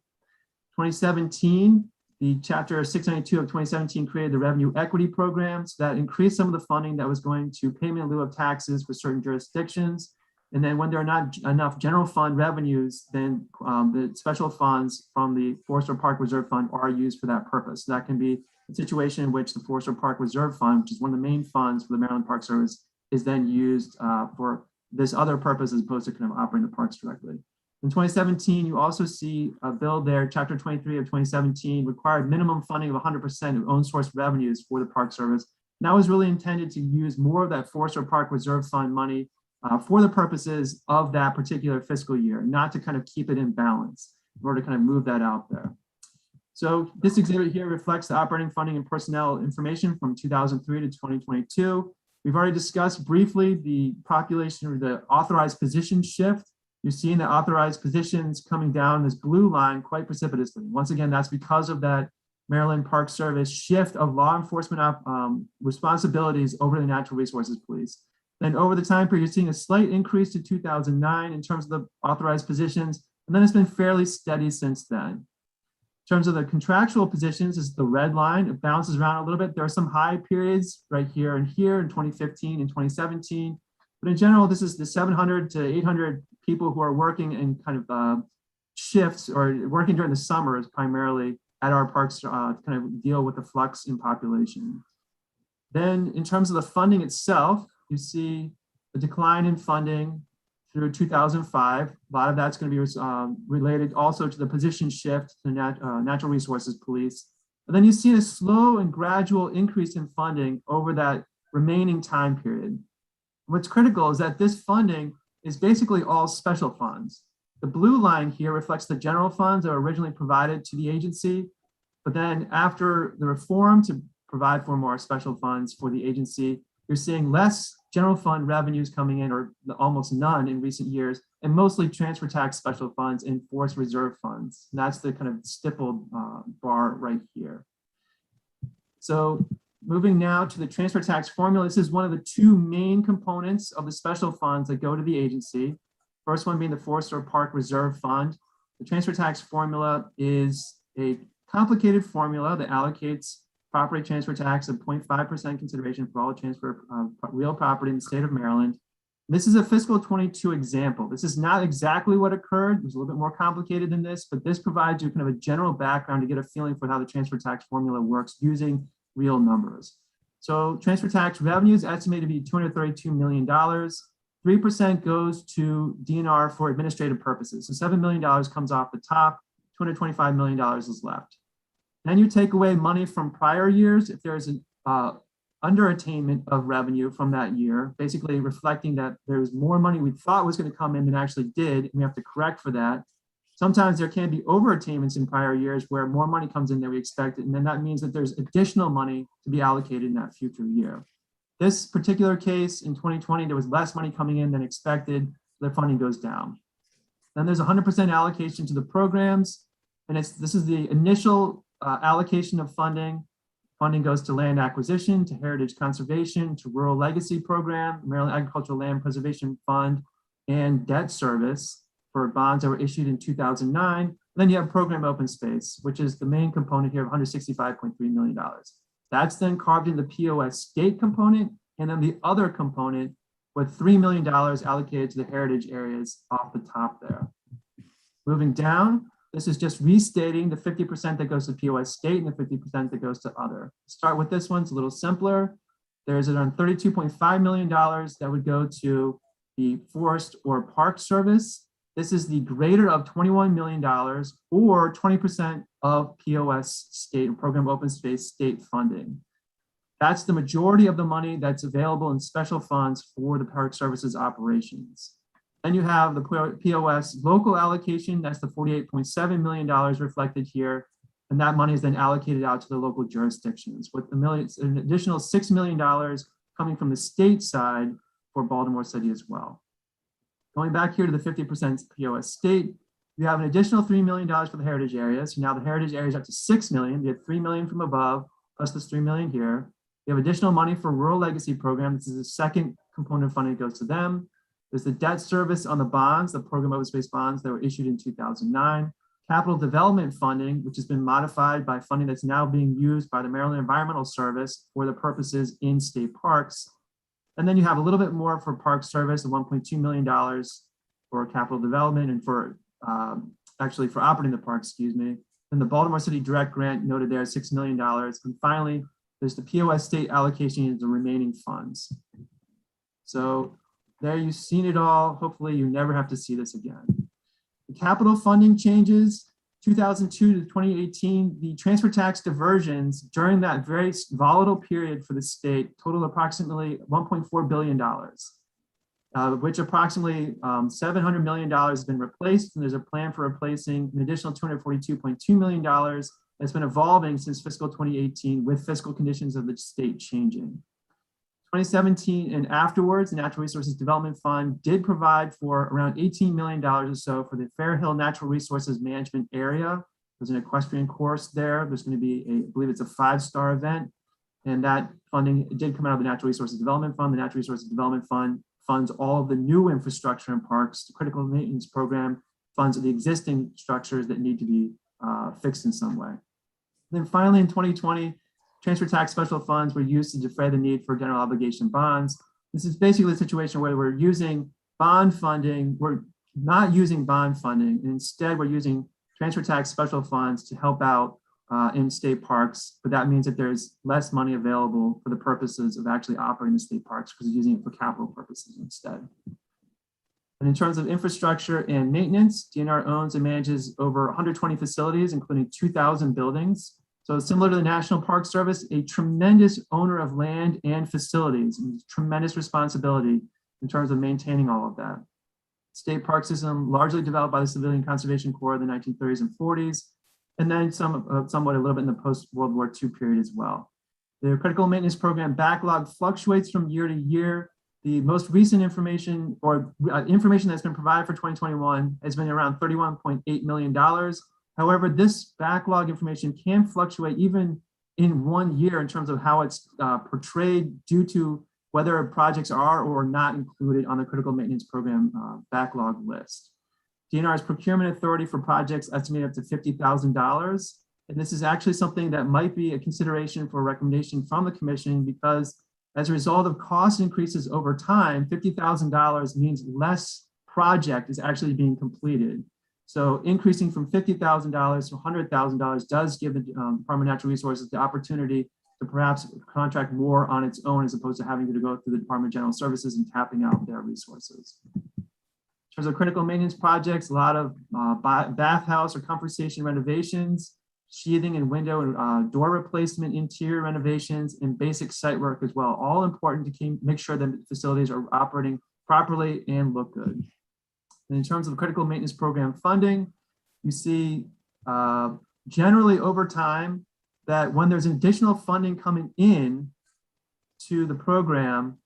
2017, the Chapter 692 of 2017 created the Revenue Equity Program. So that increased some of the funding that was going to payment in lieu of taxes for certain jurisdictions. And then when there are not enough general fund revenues, then the special funds from the Forest or Park Reserve Fund are used for that purpose. That can be a situation in which the Forest or Park Reserve Fund, which is one of the main funds for the Maryland Park Service, is then used for this other purpose as opposed to kind of operating the parks directly. In 2017, you also see a bill there, Chapter 23 of 2017, required minimum funding of 100% of own source revenues for the Park Service. And that was really intended to use more of that Forest or Park Reserve Fund money for the purposes of that particular fiscal year, not to kind of keep it in balance, in order to kind of move that out there. So this exhibit here reflects the operating funding and personnel information from 2003 to 2022. We've already discussed briefly the population or the authorized position shift. You're seeing the authorized positions coming down this blue line quite precipitously. Once again, that's because of that Maryland Park Service shift of law enforcement responsibilities over to the Natural Resources Police. Then over the time period, you're seeing a slight increase to 2009 in terms of the authorized positions, and then it's been fairly steady since then. In terms of the contractual positions, is the red line. It bounces around a little bit. There are some high periods right here and here in 2015 and 2017. But in general, this is the 700 to 800 people who are working in kind of shifts or working during the summers primarily at our parks to kind of deal with the flux in population. Then in terms of the funding itself, you see a decline in funding through 2005. A lot of that's going to be related also to the position shift to Natural Resources Police. And then you see a slow and gradual increase in funding over that remaining time period. What's critical is that this funding is basically all special funds. The blue line here reflects the general funds that were originally provided to the agency, but then after the reform to provide for more special funds for the agency, you're seeing less general fund revenues coming in, or almost none in recent years, and mostly transfer tax special funds and forest reserve funds. And that's the kind of stippled bar right here. So moving now to the transfer tax formula, this is one of the two main components of the special funds that go to the agency. First one being the Forest or Park Reserve Fund. The transfer tax formula is a complicated formula that allocates property transfer tax of 0.5% consideration for all transfer of real property in the state of Maryland. This is a fiscal 22 example. This is not exactly what occurred. It was a little bit more complicated than this, but this provides you kind of a general background to get a feeling for how the transfer tax formula works using real numbers. So transfer tax revenue is estimated to be $232 million. 3% goes to DNR for administrative purposes. So $7 million comes off the top, $225 million is left. Then you take away money from prior years if there's an underattainment of revenue from that year, basically reflecting that there's more money we thought was going to come in than actually did, and we have to correct for that. Sometimes there can be overattainments in prior years where more money comes in than we expected, and then that means that there's additional money to be allocated in that future year. This particular case in 2020, there was less money coming in than expected, so the funding goes down. Then there's 100% allocation to the programs, and this is the initial allocation of funding. Funding goes to land acquisition, to heritage conservation, to rural legacy program, Maryland Agricultural Land Preservation Fund, and debt service for bonds that were issued in 2009. And then you have program open space, which is the main component here of $165.3 million. That's then carved in the POS state component, and then the other component with $3 million allocated to the heritage areas off the top there. Moving down, this is just restating the 50% that goes to POS state and the 50% that goes to other. Start with this one, it's a little simpler. There's around $32.5 million that would go to the Forest or Park Service. This is the greater of $21 million or 20% of POS state or program open space state funding. That's the majority of the money that's available in special funds for the Park Services operations. Then you have the POS local allocation, that's the $48.7 million reflected here. And that money is then allocated out to the local jurisdictions with an additional $6 million coming from the state side for Baltimore City as well. Going back here to the 50% POS state, you have an additional $3 million for the heritage areas. So now the heritage area is up to $6 million. You have $3 million from above, plus this $3 million here. You have additional money for rural legacy program. This is the second component of funding that goes to them. There's the debt service on the bonds, the program open space bonds that were issued in 2009. Capital development funding, which has been modified by funding that's now being used by the Maryland Environmental Service for the purposes in state parks. And then you have a little bit more for Park Service, $1.2 million for capital development and for actually for operating the park, excuse me. Then the Baltimore City Direct Grant noted there $6 million. And finally, there's the POS state allocation and the remaining funds. So there you've seen it all. Hopefully you never have to see this again. The capital funding changes, 2002 to 2018, the transfer tax diversions during that very volatile period for the state totaled approximately $1.4 billion, of which approximately $700 million has been replaced. And there's a plan for replacing an additional $242.2 million that's been evolving since fiscal 2018 with fiscal conditions of the state changing. 2017 and afterwards, the Natural Resources Development Fund did provide for around $18 million or so for the Fair Hill Natural Resources Management Area. There's an equestrian course there. There's going to be I believe it's a 5-star event. And that funding did come out of the Natural Resources Development Fund. The Natural Resources Development Fund funds all of the new infrastructure in parks. The critical maintenance program funds the existing structures that need to be fixed in some way. And then finally, in 2020, transfer tax special funds were used to defray the need for general obligation bonds. This is basically a situation where we're using bond funding. We're not using bond funding. And instead, we're using transfer tax special funds to help out in state parks. But that means that there's less money available for the purposes of actually operating the state parks because we're using it for capital purposes instead. And in terms of infrastructure and maintenance, DNR owns and manages over 120 facilities, including 2,000 buildings. So similar to the National Park Service, a tremendous owner of land and facilities, and tremendous responsibility in terms of maintaining all of that. State park system largely developed by the Civilian Conservation Corps in the 1930s and 40s, and then somewhat a little bit in the post-World War II period as well. The critical maintenance program backlog fluctuates from year to year. The most recent information or information that's been provided for 2021 has been around $31.8 million. However, this backlog information can fluctuate even in 1 year in terms of how it's portrayed due to whether projects are or not included on the critical maintenance program backlog list. DNR's procurement authority for projects estimated up to $50,000. And this is actually something that might be a consideration for a recommendation from the commission because as a result of cost increases over time, $50,000 means less project is actually being completed. So increasing from $50,000 to $100,000 does give the Department of Natural Resources the opportunity to perhaps contract more on its own as opposed to having to go through the Department of General Services and tapping out their resources. In terms of critical maintenance projects, a lot of bathhouse or comfort station renovations, sheathing and window and door replacement, interior renovations, and basic site work as well. All important to make sure that facilities are operating properly and look good. And in terms of critical maintenance program funding, you see generally over time that when there's additional funding coming in to the program,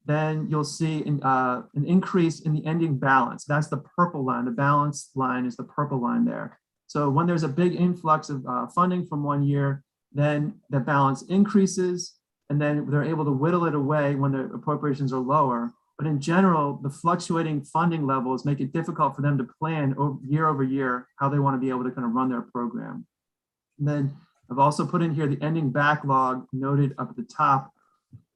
then you'll see an increase in the ending balance. That's the purple line. The balance line is the purple line there. So when there's a big influx of funding from 1 year, then the balance increases, and then they're able to whittle it away when the appropriations are lower. But in general, the fluctuating funding levels make it difficult for them to plan year over year how they want to be able to kind of run their program. And then I've also put in here the ending backlog noted up at the top.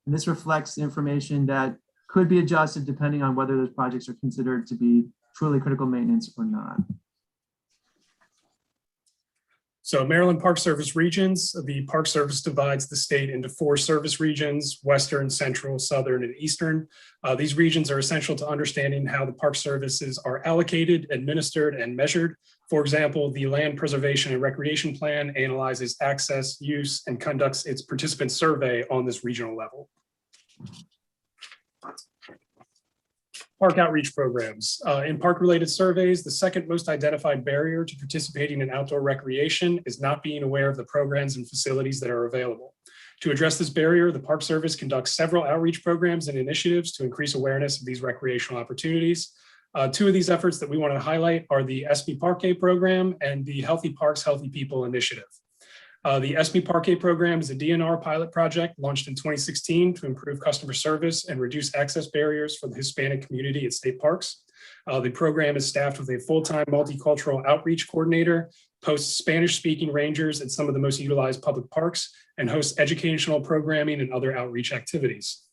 And this reflects information that could be adjusted depending on whether those projects are considered to be truly critical maintenance or not. So Maryland Park Service regions, the Park Service divides the state into 4 service regions: Western, Central, Southern, and Eastern. These regions are essential to understanding how the Park Services are allocated, administered, and measured. For example, the Land Preservation and Recreation Plan analyzes access, use, and conducts its participant survey on this regional level. Park outreach programs. In park-related surveys, the second most identified barrier to participating in outdoor recreation is not being aware of the programs and facilities that are available. To address this barrier, the Park Service conducts several outreach programs and initiatives to increase awareness of these recreational opportunities. 2 of these efforts that we want to highlight are the SPI Parquet program and the Healthy Parks, Healthy People initiative. The SPI Parquet program is a DNR pilot project launched in 2016 to improve customer service and reduce access barriers for the Hispanic community at state parks. The program is staffed with a full-time multicultural outreach coordinator, posts Spanish-speaking rangers at some of the most utilized public parks, and hosts educational programming and other outreach activities.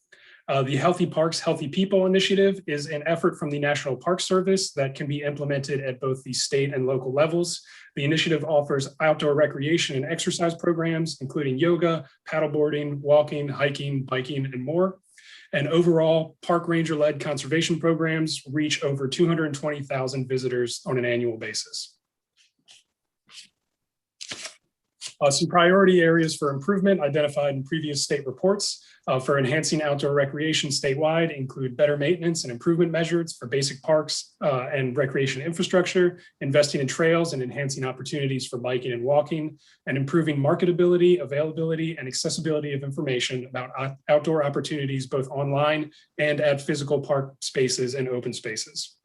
The Healthy Parks, Healthy People initiative is an effort from the National Park Service that can be implemented at both the state and local levels. The initiative offers outdoor recreation and exercise programs, including yoga, paddleboarding, walking, hiking, biking, and more. And overall, park ranger-led conservation programs reach over 220,000 visitors on an annual basis. Some priority areas for improvement identified in previous state reports for enhancing outdoor recreation statewide include better maintenance and improvement measures for basic parks and recreation infrastructure, investing in trails and enhancing opportunities for biking and walking, and improving marketability, availability, and accessibility of information about outdoor opportunities both online and at physical park spaces and open spaces.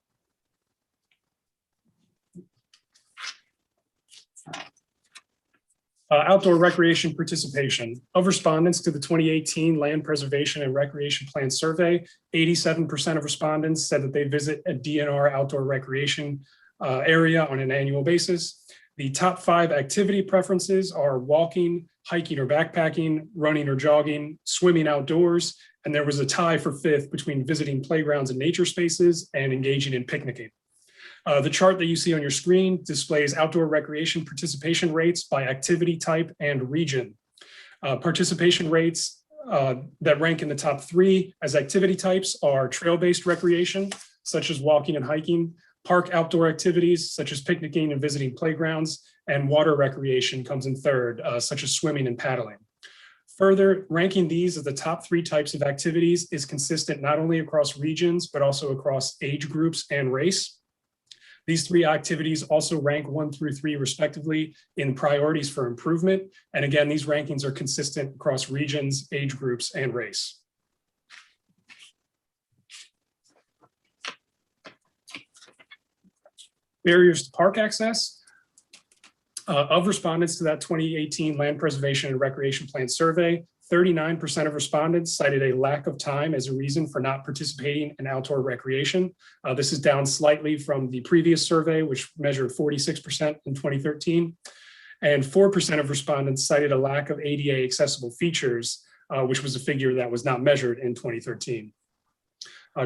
Outdoor recreation participation. Of respondents to the 2018 Land Preservation and Recreation Plan Survey, 87% of respondents said that they visit a DNR outdoor recreation area on an annual basis. The top 5 activity preferences are walking, hiking or backpacking, running or jogging, swimming outdoors, and there was a tie for 5th between visiting playgrounds and nature spaces and engaging in picnicking. The chart that you see on your screen displays outdoor recreation participation rates by activity type and region. Participation rates that rank in the top 3 as activity types are trail-based recreation, such as walking and hiking, park outdoor activities, such as picnicking and visiting playgrounds, and water recreation comes in 3rd, such as swimming and paddling. Further, ranking these as the top 3 types of activities is consistent not only across regions, but also across age groups and race. These 3 activities also rank 1 through 3 respectively in priorities for improvement. And again, these rankings are consistent across regions, age groups, and race. Barriers to park access. Of respondents to that 2018 Land Preservation and Recreation Plan Survey, 39% of respondents cited a lack of time as a reason for not participating in outdoor recreation. This is down slightly from the previous survey, which measured 46% in 2013. And 4% of respondents cited a lack of ADA accessible features, which was a figure that was not measured in 2013.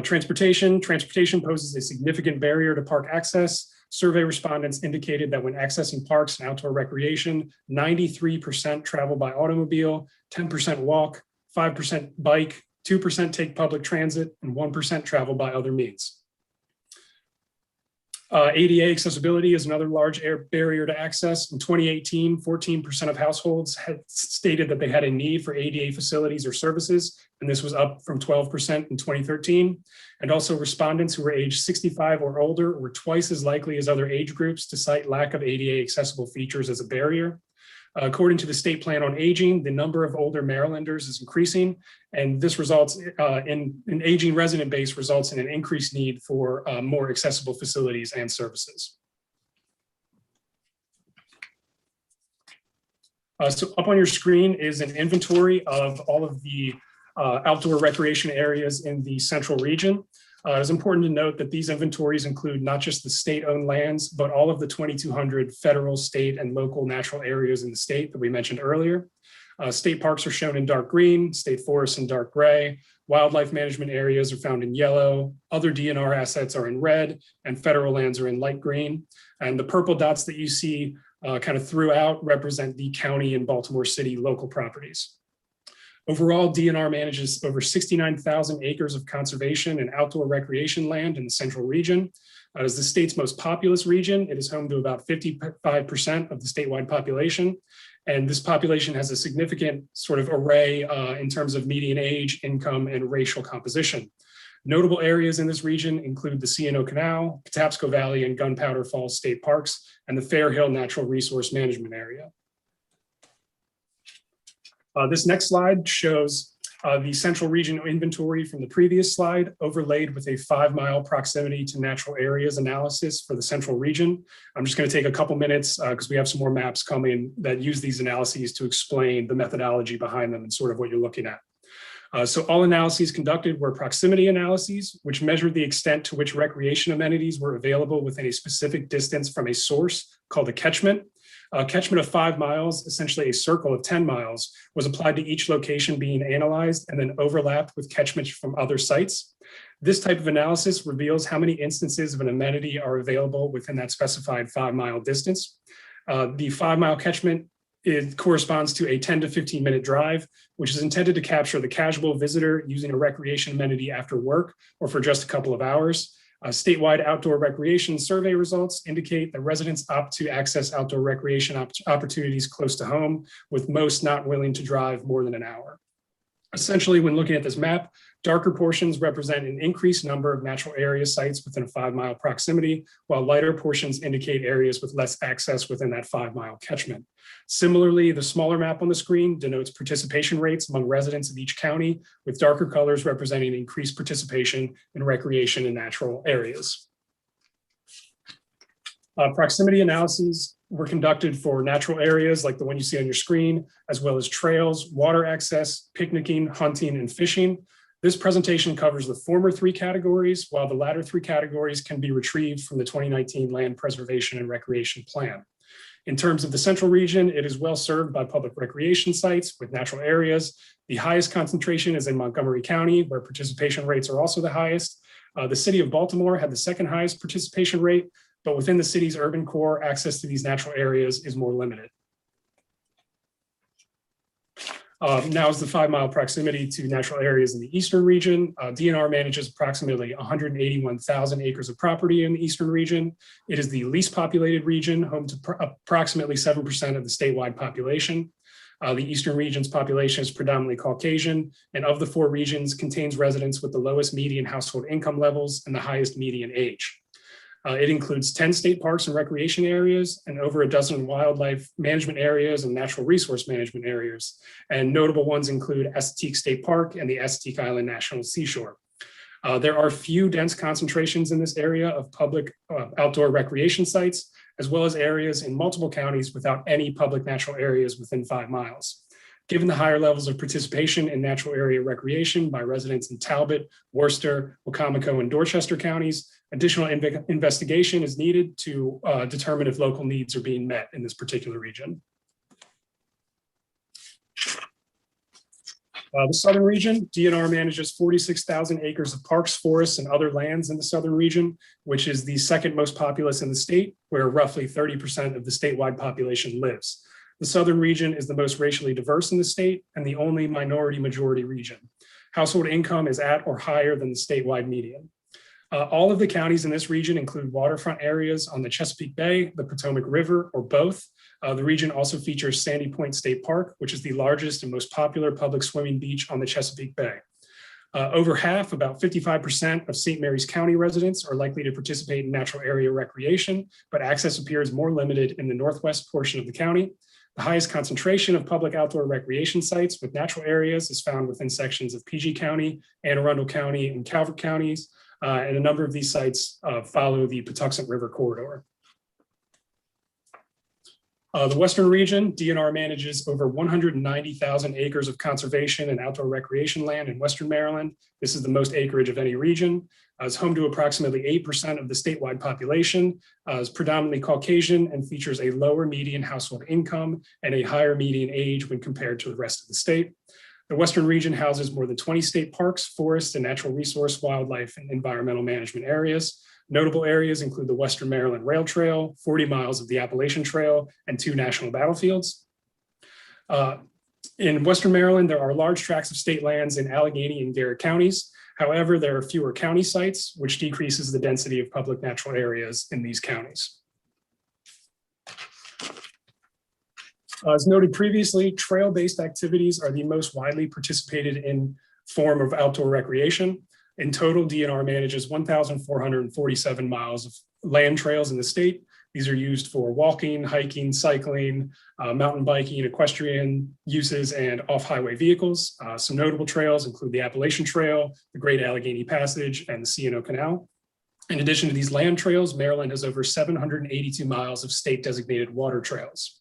Transportation poses a significant barrier to park access. Survey respondents indicated that when accessing parks and outdoor recreation, 93% travel by automobile, 10% walk, 5% bike, 2% take public transit, and 1% travel by other means. ADA accessibility is another large barrier to access. In 2018, 14% of households had stated that they had a need for ADA facilities or services, and this was up from 12% in 2013. And also respondents who were age 65 or older were twice as likely as other age groups to cite lack of ADA accessible features as a barrier. According to the State Plan on Aging, the number of older Marylanders is increasing, and this results in an aging resident base results in an increased need for more accessible facilities and services. So up on your screen is an inventory of all of the outdoor recreation areas in the central region. It's important to note that these inventories include not just the state-owned lands, but all of the 2,200 federal, state, and local natural areas in the state that we mentioned earlier. State parks are shown in dark green, state forests in dark gray, wildlife management areas are found in yellow, other DNR assets are in red, and federal lands are in light green. And the purple dots that you see kind of throughout represent the county and Baltimore City local properties. Overall, DNR manages over 69,000 acres of conservation and outdoor recreation land in the central region. As the state's most populous region, it is home to about 55% of the statewide population. And this population has a significant sort of array in terms of median age, income, and racial composition. Notable areas in this region include the C&O Canal, Patapsco Valley, and Gunpowder Falls State Parks, and the Fair Hill Natural Resource Management Area. This next slide shows the central region inventory from the previous slide overlaid with a 5-mile proximity to natural areas analysis for the central region. I'm just going to take a couple minutes because we have some more maps coming that use these analyses to explain the methodology behind them and sort of what you're looking at. So all analyses conducted were proximity analyses, which measured the extent to which recreation amenities were available within a specific distance from a source called a catchment. A catchment of 5 miles, essentially a circle of 10 miles, was applied to each location being analyzed and then overlapped with catchments from other sites. This type of analysis reveals how many instances of an amenity are available within that specified 5-mile distance. The 5-mile catchment corresponds to a 10 to 15 minute drive, which is intended to capture the casual visitor using a recreation amenity after work or for just a couple of hours. Statewide outdoor recreation survey results indicate that residents opt to access outdoor recreation opportunities close to home, with most not willing to drive more than an hour. Essentially, when looking at this map, darker portions represent an increased number of natural area sites within a 5-mile proximity, while lighter portions indicate areas with less access within that 5-mile catchment. Similarly, the smaller map on the screen denotes participation rates among residents of each county, with darker colors representing increased participation in recreation in natural areas. Proximity analyses were conducted for natural areas like the one you see on your screen, as well as trails, water access, picnicking, hunting, and fishing. This presentation covers the former 3 categories, while the latter 3 categories can be retrieved from the 2019 Land Preservation and Recreation Plan. In terms of the central region, it is well served by public recreation sites with natural areas. The highest concentration is in Montgomery County, where participation rates are also the highest. The city of Baltimore had the 2nd highest participation rate, but within the city's urban core, access to these natural areas is more limited. Now is the 5-mile proximity to natural areas in the eastern region. DNR manages approximately 181,000 acres of property in the eastern region. It is the least populated region, home to approximately 7% of the statewide population. The eastern region's population is predominantly Caucasian, and of the 4 regions, contains residents with the lowest median household income levels and the highest median age. It includes 10 state parks and recreation areas and over a dozen wildlife management areas and natural resource management areas. And notable ones include Chesapeake State Park and the Chesapeake Island National Seashore. There are few dense concentrations in this area of public outdoor recreation sites, as well as areas in multiple counties without any public natural areas within 5 miles. Given the higher levels of participation in natural area recreation by residents in Talbot, Worcester, Wacomico, and Dorchester counties, additional investigation is needed to determine if local needs are being met in this particular region. The southern region, DNR manages 46,000 acres of parks, forests, and other lands in the southern region, which is the 2nd most populous in the state, where roughly 30% of the statewide population lives. The southern region is the most racially diverse in the state and the only minority-majority region. Household income is at or higher than the statewide median. All of the counties in this region include waterfront areas on the Chesapeake Bay, the Potomac River, or both. The region also features Sandy Point State Park, which is the largest and most popular public swimming beach on the Chesapeake Bay. Over half, about 55% of St. Mary's County residents are likely to participate in natural area recreation, but access appears more limited in the northwest portion of the county. The highest concentration of public outdoor recreation sites with natural areas is found within sections of PG County, Anne Arundel County, and Calvert counties, and a number of these sites follow the Patuxent River corridor. The Western region, DNR manages over 190,000 acres of conservation and outdoor recreation land in Western Maryland. This is the most acreage of any region. It's home to approximately 8% of the statewide population, is predominantly Caucasian, and features a lower median household income and a higher median age when compared to the rest of the state. The Western region houses more than 20 state parks, forests, and natural resource, wildlife, and environmental management areas. Notable areas include the Western Maryland Rail Trail, 40 miles of the Appalachian Trail, and 2 national battlefields. In Western Maryland, there are large tracts of state lands in Allegheny and Garrett counties. However, there are fewer county sites, which decreases the density of public natural areas in these counties. As noted previously, trail-based activities are the most widely participated in form of outdoor recreation. In total, DNR manages 1,447 miles of land trails in the state. These are used for walking, hiking, cycling, mountain biking, equestrian uses, and off-highway vehicles. Some notable trails include the Appalachian Trail, the Great Allegheny Passage, and the C&O Canal. In addition to these land trails, Maryland has over 782 miles of state-designated water trails.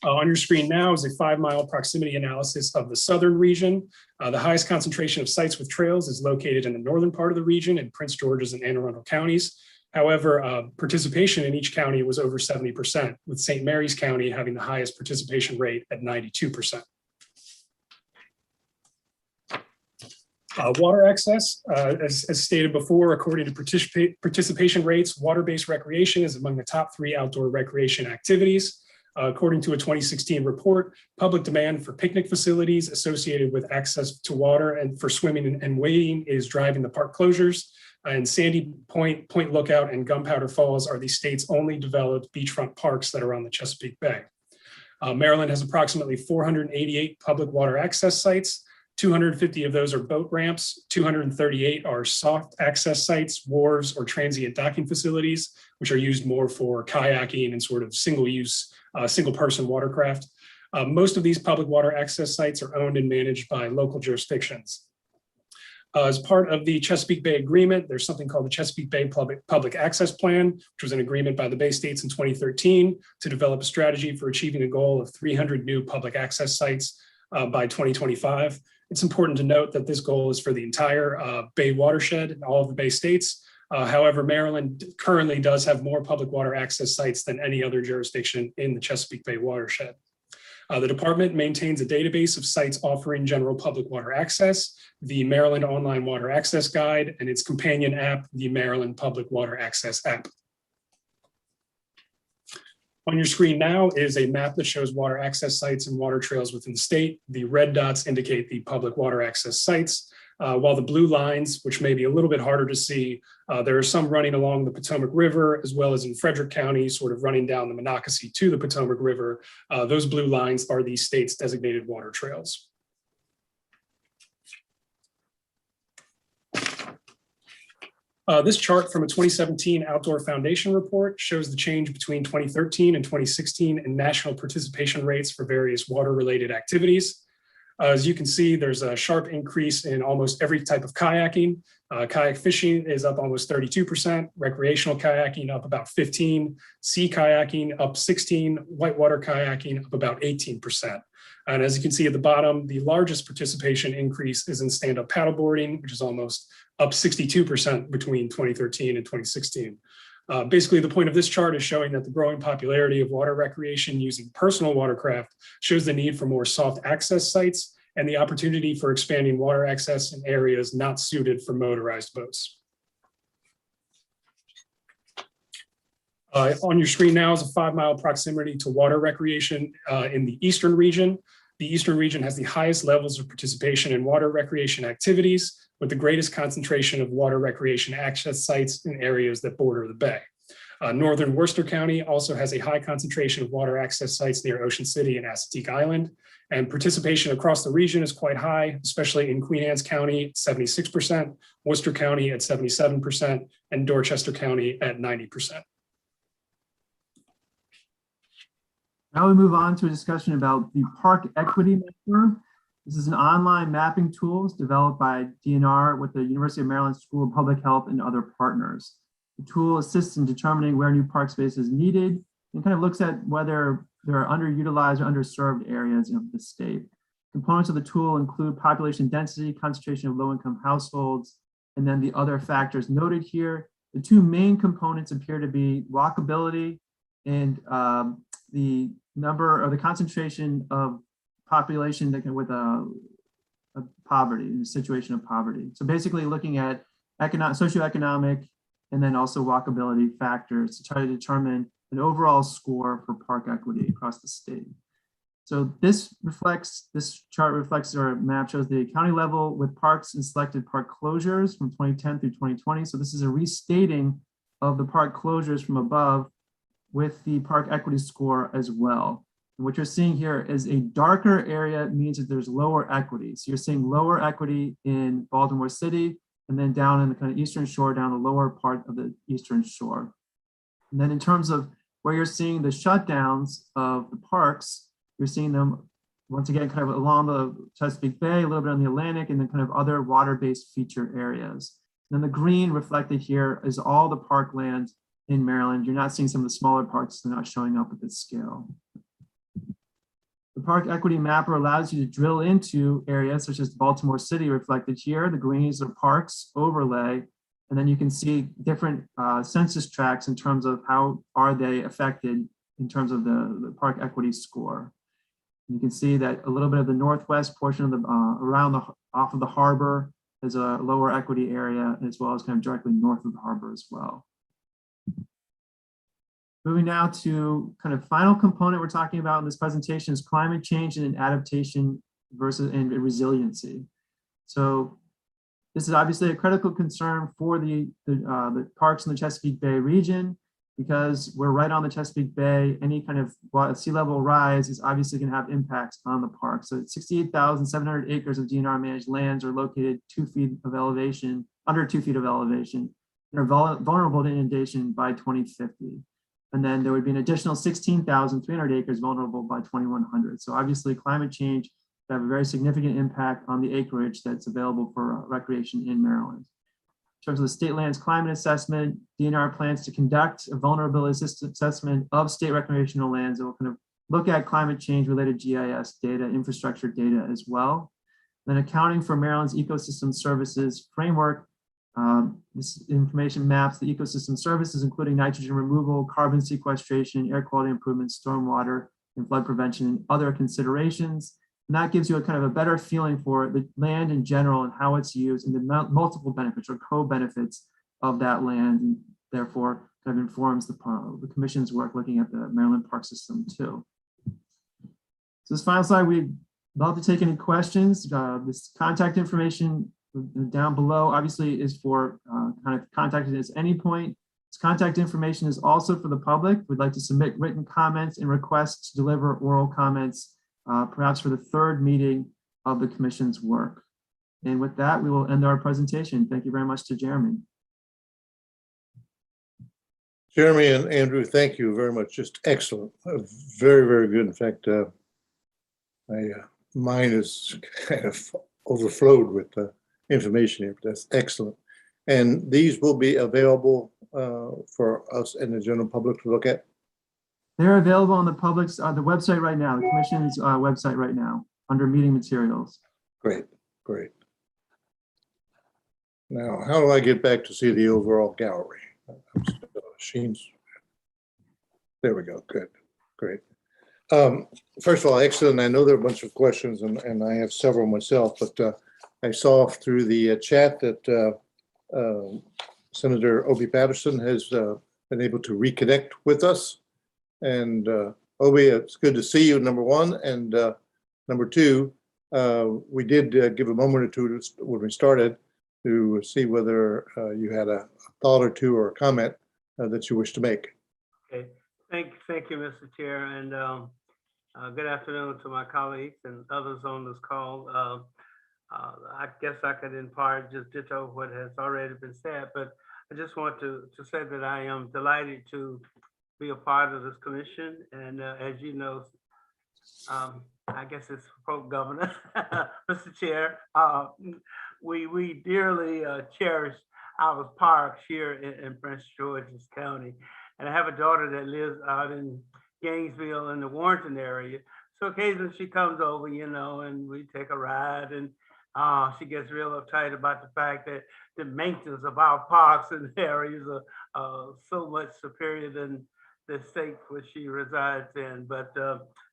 On your screen now is a 5-mile proximity analysis of the southern region. The highest concentration of sites with trails is located in the northern part of the region in Prince George's and Anne Arundel counties. However, participation in each county was over 70%, with St. Mary's County having the highest participation rate at 92%. Water access, as stated before, according to participation rates, water-based recreation is among the top 3 outdoor recreation activities. According to a 2016 report, public demand for picnic facilities associated with access to water and for swimming and wading is driving the park closures. And Sandy Point, Point Lookout, and Gunpowder Falls are the state's only developed beachfront parks that are on the Chesapeake Bay. Maryland has approximately 488 public water access sites. 250 of those are boat ramps, 238 are soft access sites, wharves, or transient docking facilities, which are used more for kayaking and sort of single-use, single-person watercraft. Most of these public water access sites are owned and managed by local jurisdictions. As part of the Chesapeake Bay Agreement, there's something called the Chesapeake Bay Public Access Plan, which was an agreement by the Bay States in 2013 to develop a strategy for achieving a goal of 300 new public access sites by 2025. It's important to note that this goal is for the entire Bay watershed and all of the Bay States. However, Maryland currently does have more public water access sites than any other jurisdiction in the Chesapeake Bay watershed. The department maintains a database of sites offering general public water access, the Maryland Online Water Access Guide, and its companion app, the Maryland Public Water Access app. On your screen now is a map that shows water access sites and water trails within the state. The red dots indicate the public water access sites, while the blue lines, which may be a little bit harder to see, there are some running along the Potomac River, as well as in Frederick County, sort of running down the Monocacy to the Potomac River. Those blue lines are the state's designated water trails. This chart from a 2017 Outdoor Foundation report shows the change between 2013 and 2016 in national participation rates for various water-related activities. As you can see, there's a sharp increase in almost every type of kayaking. Kayak fishing is up almost 32%, recreational kayaking up about 15%, sea kayaking up 16%, whitewater kayaking up about 18%. And as you can see at the bottom, the largest participation increase is in stand-up paddleboarding, which is almost up 62% between 2013 and 2016. Basically, the point of this chart is showing that the growing popularity of water recreation using personal watercraft shows the need for more soft access sites and the opportunity for expanding water access in areas not suited for motorized boats. On your screen now is a 5-mile proximity to water recreation in the Eastern region. The Eastern region has the highest levels of participation in water recreation activities, with the greatest concentration of water recreation access sites in areas that border the bay. Northern Worcester County also has a high concentration of water access sites near Ocean City and Assateague Island, and participation across the region is quite high, especially in Queen Anne's County at 76%, Worcester County at 77%, and Dorchester County at 90%. Now we move on to a discussion about the Park Equity Mapper. This is an online mapping tool developed by DNR with the University of Maryland School of Public Health and other partners. The tool assists in determining where new park space is needed and kind of looks at whether there are underutilized or underserved areas of the state. Components of the tool include population density, concentration of low-income households, and then the other factors noted here. The two main components appear to be walkability and the number or the concentration of population that can with a poverty, in a situation of poverty. So basically looking at socioeconomic and then also walkability factors to try to determine an overall score for park equity across the state. So this chart reflects, or map shows the county level with parks and selected park closures from 2010 through 2020. So this is a restating of the park closures from above with the park equity score as well. And what you're seeing here is a darker area means that there's lower equity. So you're seeing lower equity in Baltimore City, and then down in the kind of Eastern Shore, down the lower part of the Eastern Shore. And then in terms of where you're seeing the shutdowns of the parks, you're seeing them once again kind of along the Chesapeake Bay, a little bit on the Atlantic, and then kind of other water-based feature areas. And then the green reflected here is all the parkland in Maryland. You're not seeing some of the smaller parks, they're not showing up at this scale. The Park Equity Mapper allows you to drill into areas such as Baltimore City reflected here. The greens are parks overlay, and And then you can see different census tracts in terms of how are they affected in terms of the park equity score. You can see that a little bit of the northwest portion of the off of the harbor is a lower equity area, as well as kind of directly north of the harbor as well. Moving now to kind of final component we're talking about in this presentation is climate change and adaptation versus and resiliency. So this is obviously a critical concern for the parks in the Chesapeake Bay region, because we're right on the Chesapeake Bay. Any kind of sea level rise is obviously going to have impacts on the park. So 68,700 acres of DNR managed lands are located 2 feet of elevation, under 2 feet of elevation, and are vulnerable to inundation by 2050. And then there would be an additional 16,300 acres vulnerable by 2100. So obviously climate change would have a very significant impact on the acreage that's available for recreation in Maryland. In terms of the state lands climate assessment, DNR plans to conduct a vulnerability assessment of state recreational lands that will kind of look at climate change related GIS data, infrastructure data as well. Then accounting for Maryland's ecosystem services framework. This information maps the ecosystem services, including nitrogen removal, carbon sequestration, air quality improvements, stormwater, and flood prevention, and other considerations. And that gives you a kind of a better feeling for the land in general and how it's used and the multiple benefits or co-benefits of that land, and therefore kind of informs the commission's work looking at the Maryland park system too. So this final slide, we'd love to take any questions. This contact information down below obviously is for kind of contacting us at any point. This contact information is also for the public. We'd like to submit written comments and requests to deliver oral comments perhaps for the third meeting of the commission's work. And with that, we will end our presentation. Thank you very much to Jeremy. Jeremy and Andrew, thank you very much. Just excellent. Very, very good. In fact, my mind is kind of overflowed with information here. That's excellent. And these will be available for us and the general public to look at? They're available on the public's the website right now, the commission's website right now, under meeting materials. Great, great. Now, how do I get back to see the overall gallery? Machines. There we go. Good, great. First of all, excellent. I know there are a bunch of questions, and I have several myself, but I saw through the chat that Senator Obie Patterson has been able to reconnect with us. And Obie, it's good to see you, number one. And number two, we did give a moment or two when we started to see whether you had a thought or two or a comment that you wish to make. Okay, thank you, Mr. Chair, and good afternoon to my colleagues and others on this call. I guess I could in part just ditto what has already been said, but I just want to say that I am delighted to be a part of this commission. And as you know, I guess it's pro governor, Mr. Chair, we dearly cherish our parks here in Prince George's County. And I have a daughter that lives out in Gainesville in the Warrenton area. So occasionally she comes over, you know, and we take a ride, and she gets real uptight about the fact that the maintenance of our parks and areas are so much superior than the state which she resides in. But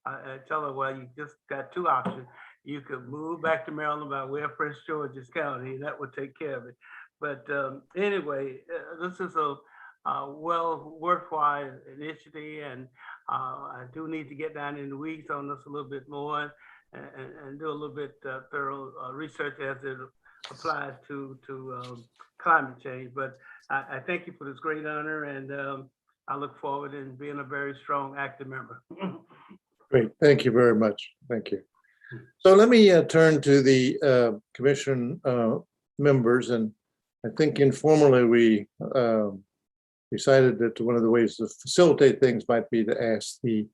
I tell her, well, you just got two options. You could move back to Maryland by way of Prince George's County, and that would take care of it. But anyway, this is a well worthwhile initiative, and I do need to get down in the weeds on this a little bit more and do a little bit thorough research as it applies to climate change. But I thank you for this great honor, and I look forward in being a very strong active member. Great, thank you very much. Thank you. So let me turn to the commission members, and I think informally we decided that one of the ways to facilitate things might be to ask the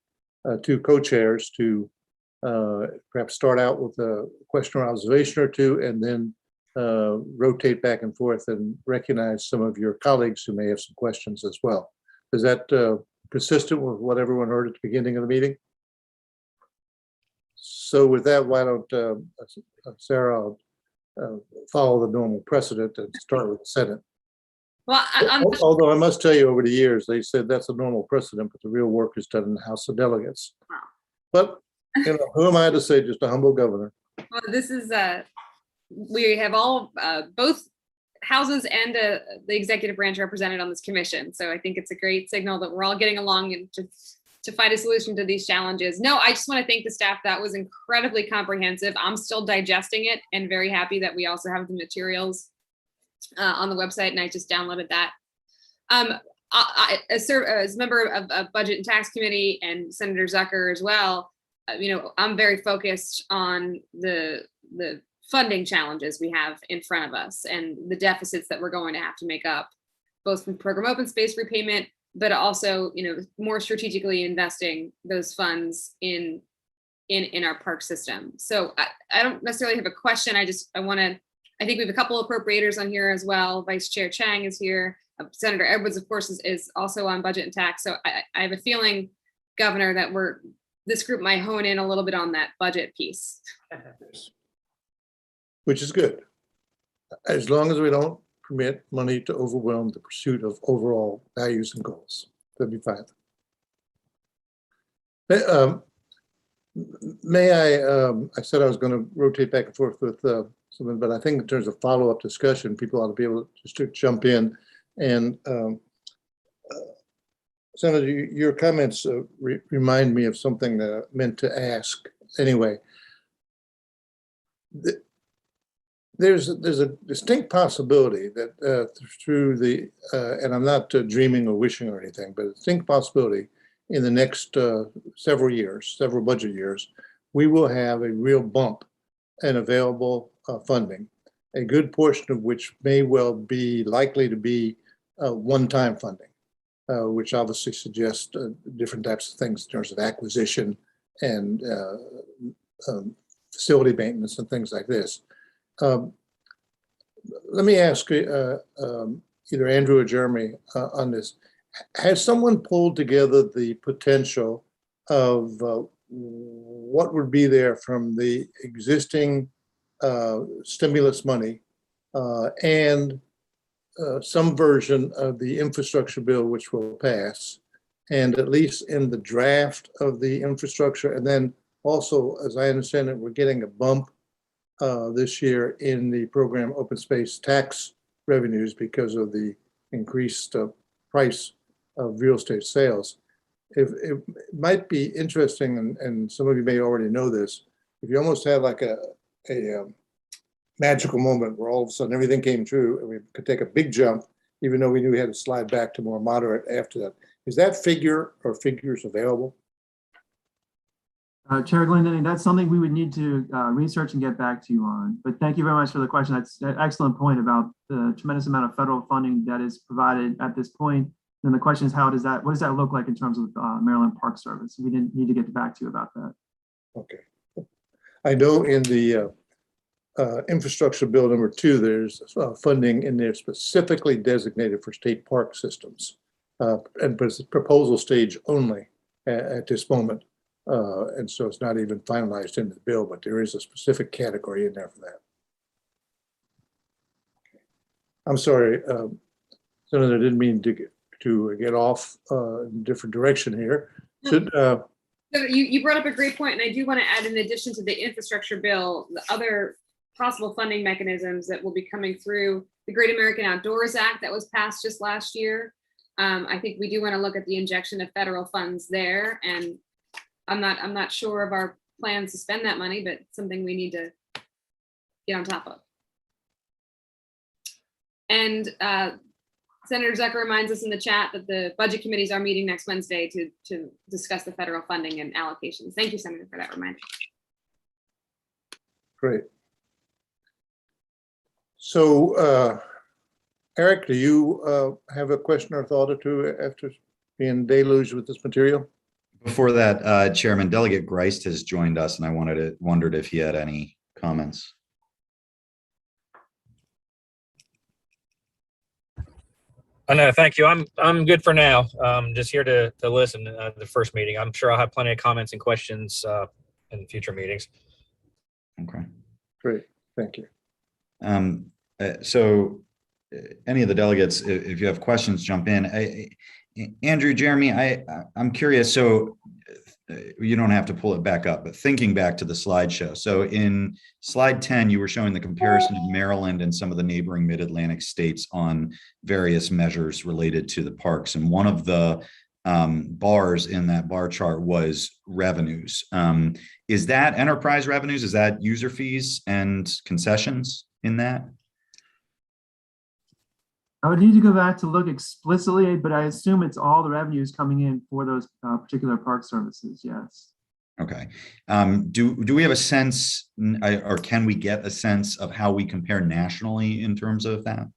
two co-chairs to perhaps start out with a question or observation or two, and then rotate back and forth and recognize some of your colleagues who may have some questions as well. Is that consistent with what everyone heard at the beginning of the meeting? So with that, why don't Sarah follow the normal precedent and start with the Senate. Well, Although I must tell you, over the years, they said that's a normal precedent, but the real work is done in the House of Delegates. Wow. But, who am I to say, just a humble governor? well, this is, we have all, both houses and the executive branch represented on this commission. So I think it's a great signal that we're all getting along and to find a solution to these challenges. No, I just want to thank the staff. That was incredibly comprehensive. I'm still digesting it and very happy that we also have the materials on the website, and I just downloaded that. As a member of Budget and Tax Committee and Senator Zucker as well, I'm very focused on the funding challenges we have in front of us and the deficits that we're going to have to make up, both from program open space repayment, but also, more strategically investing those funds in our park system. So I don't necessarily have a question. I think we have a couple of appropriators on here as well. Vice Chair Chang is here. Senator Edwards, of course, is also on budget and tax. So I have a feeling, Governor, that this group might hone in a little bit on that budget piece. Which is good, as long as we don't permit money to overwhelm the pursuit of overall values and goals. That'd be fine. May I said I was going to rotate back and forth with someone, but I think in terms of follow-up discussion, people ought to be able to jump in. And Senator, your comments remind me of something that I meant to ask anyway. There's a distinct possibility that through the, and I'm not dreaming or wishing or anything, but a distinct possibility in the next several budget years, we will have a real bump in available funding, a good portion of which may well be likely to be one-time funding, which obviously suggests different types of things in terms of acquisition and facility maintenance and things like this. Let me ask either Andrew or Jeremy on this. Has someone pulled together the potential of what would be there from the existing stimulus money and some version of the infrastructure bill which will pass, and at least in the draft of the infrastructure, and then also, as I understand it, we're getting a bump this year in the program open space tax revenues because of the increased price of real estate sales. It might be interesting, and some of you may already know this, if you almost had like a magical moment where all of a sudden everything came true and we could take a big jump, even though we knew we had to slide back to more moderate after that. Is that figure or figures available? Chair Glendon, that's something we would need to research and get back to you on. But thank you very much for the question. That's an excellent point about the tremendous amount of federal funding that is provided at this point. And the question is, what does that look like in terms of Maryland Park Service? We didn't need to get back to you about that. Okay. I know in the infrastructure bill number 2, there's funding in there specifically designated for state park systems, and it's proposal stage only at this moment. And so it's not even finalized in the bill, but there is a specific category in there for that. I'm sorry, Senator, I didn't mean to get off in a different direction here. So you brought up a great point, and I do want to add, in addition to the infrastructure bill, the other possible funding mechanisms that will be coming through the Great American Outdoors Act that was passed just last year. I think we do want to look at the injection of federal funds there, and I'm not sure of our plans to spend that money, but it's something we need to get on top of. And Senator Zucker reminds us in the chat that the budget committees are meeting next Wednesday to discuss the federal funding and allocations. Thank you, Senator, for that reminder. Great. So, Eric, do you have a question or thought or two after being deluged with this material? Before that, Chairman, Delegate Greist has joined us, and I wondered if he had any comments. No, thank you. I'm good for now. Just here to listen to the first meeting. I'm sure I'll have plenty of comments and questions in future meetings. Okay. Great, thank you. So any of the delegates, if you have questions, jump in. Andrew, Jeremy, I'm curious. So you don't have to pull it back up, but thinking back to the slideshow. So in slide 10, you were showing the comparison of Maryland and some of the neighboring mid-Atlantic states on various measures related to the parks. And one of the bars in that bar chart was revenues. Is that enterprise revenues? Is that user fees and concessions in that? I would need to go back to look explicitly, but I assume it's all the revenues coming in for those particular park services, yes. Okay. Do we have a sense, or can we get a sense of how we compare nationally in terms of that?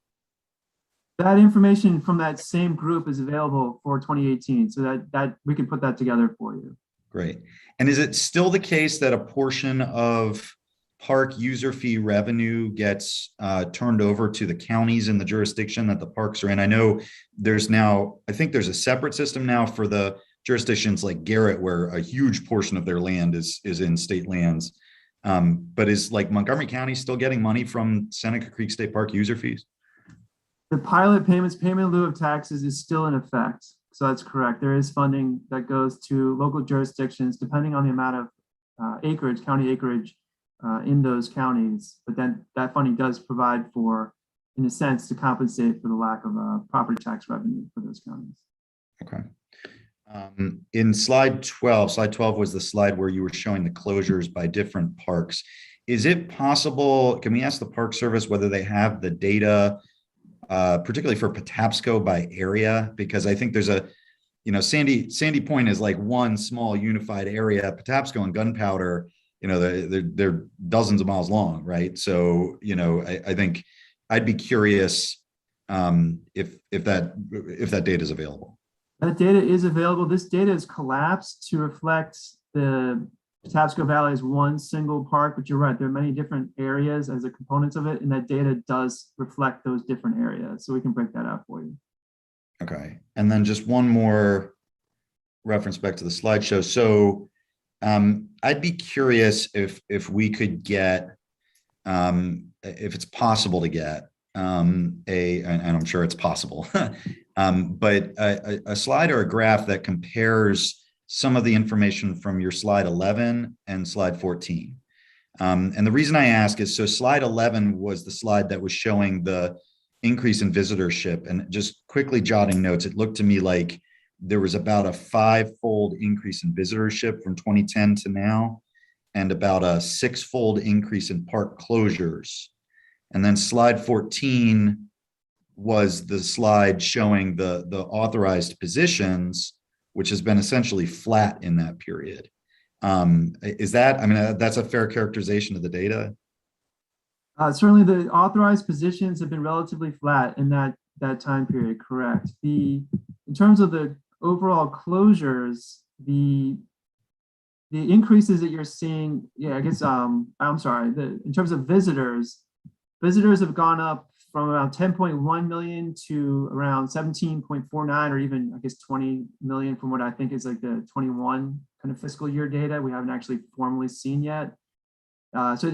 That information from that same group is available for 2018, so that we can put that together for you. Great. And is it still the case that a portion of park user fee revenue gets turned over to the counties in the jurisdiction that the parks are in? I know there's now, I think there's a separate system now for the jurisdictions like Garrett, where a huge portion of their land is in state lands. But is like Montgomery County still getting money from Seneca Creek State Park user fees? The pilot payments, payment in lieu of taxes, is still in effect. So that's correct. There is funding that goes to local jurisdictions, depending on the amount of acreage, county acreage, in those counties, but then that funding does provide for, in a sense, to compensate for the lack of property tax revenue for those counties. Okay. In slide 12 was the slide where you were showing the closures by different parks. Is it possible, can we ask the Park Service whether they have the data, particularly for Patapsco by area? Because I think there's a, Sandy Point is like one small unified area. Patapsco and Gunpowder, they're dozens of miles long, right? So, I think I'd be curious if that data is available. That data is available. This data is collapsed to reflect the Patapsco Valley as one single park, but you're right, there are many different areas as a components of it, and that data does reflect those different areas. So we can break that out for you. Okay, and then just one more reference back to the slideshow. So I'd be curious if we could get, if it's possible to get and I'm sure it's possible, but a slide or a graph that compares some of the information from your slide 11 and slide 14. And the reason I ask is, so slide 11 was the slide that was showing the increase in visitorship, and just quickly jotting notes, it looked to me like there was about a 5-fold increase in visitorship from 2010 to now, and about a 6-fold increase in park closures. And then slide 14 was the slide showing the authorized positions, which has been essentially flat in that period. Is that, I mean, that's a fair characterization of the data? Certainly the authorized positions have been relatively flat in that time period, correct. In terms of the overall closures, the increases that you're seeing, yeah, I guess, I'm sorry, in terms of visitors have gone up from around 10.1 million to around 17.49, or even, I guess, 20 million from what I think is like the 21 kind of fiscal year data we haven't actually formally seen yet. So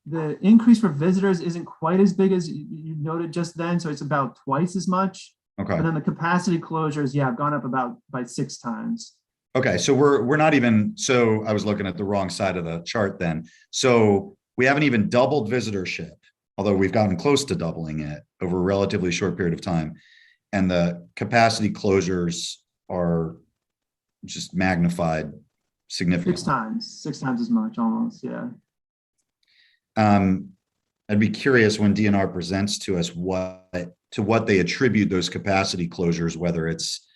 the increase for visitors isn't quite as big as you noted just then, so it's about twice as much. Okay. And then the capacity closures, yeah, have gone up about by 6 times. Okay, so we're not even, so I was looking at the wrong side of the chart then. So we haven't even doubled visitorship, although we've gotten close to doubling it over a relatively short period of time. And the capacity closures are just magnified significantly. 6 times as much almost, yeah. I'd be curious when DNR presents to us what they attribute those capacity closures, whether it's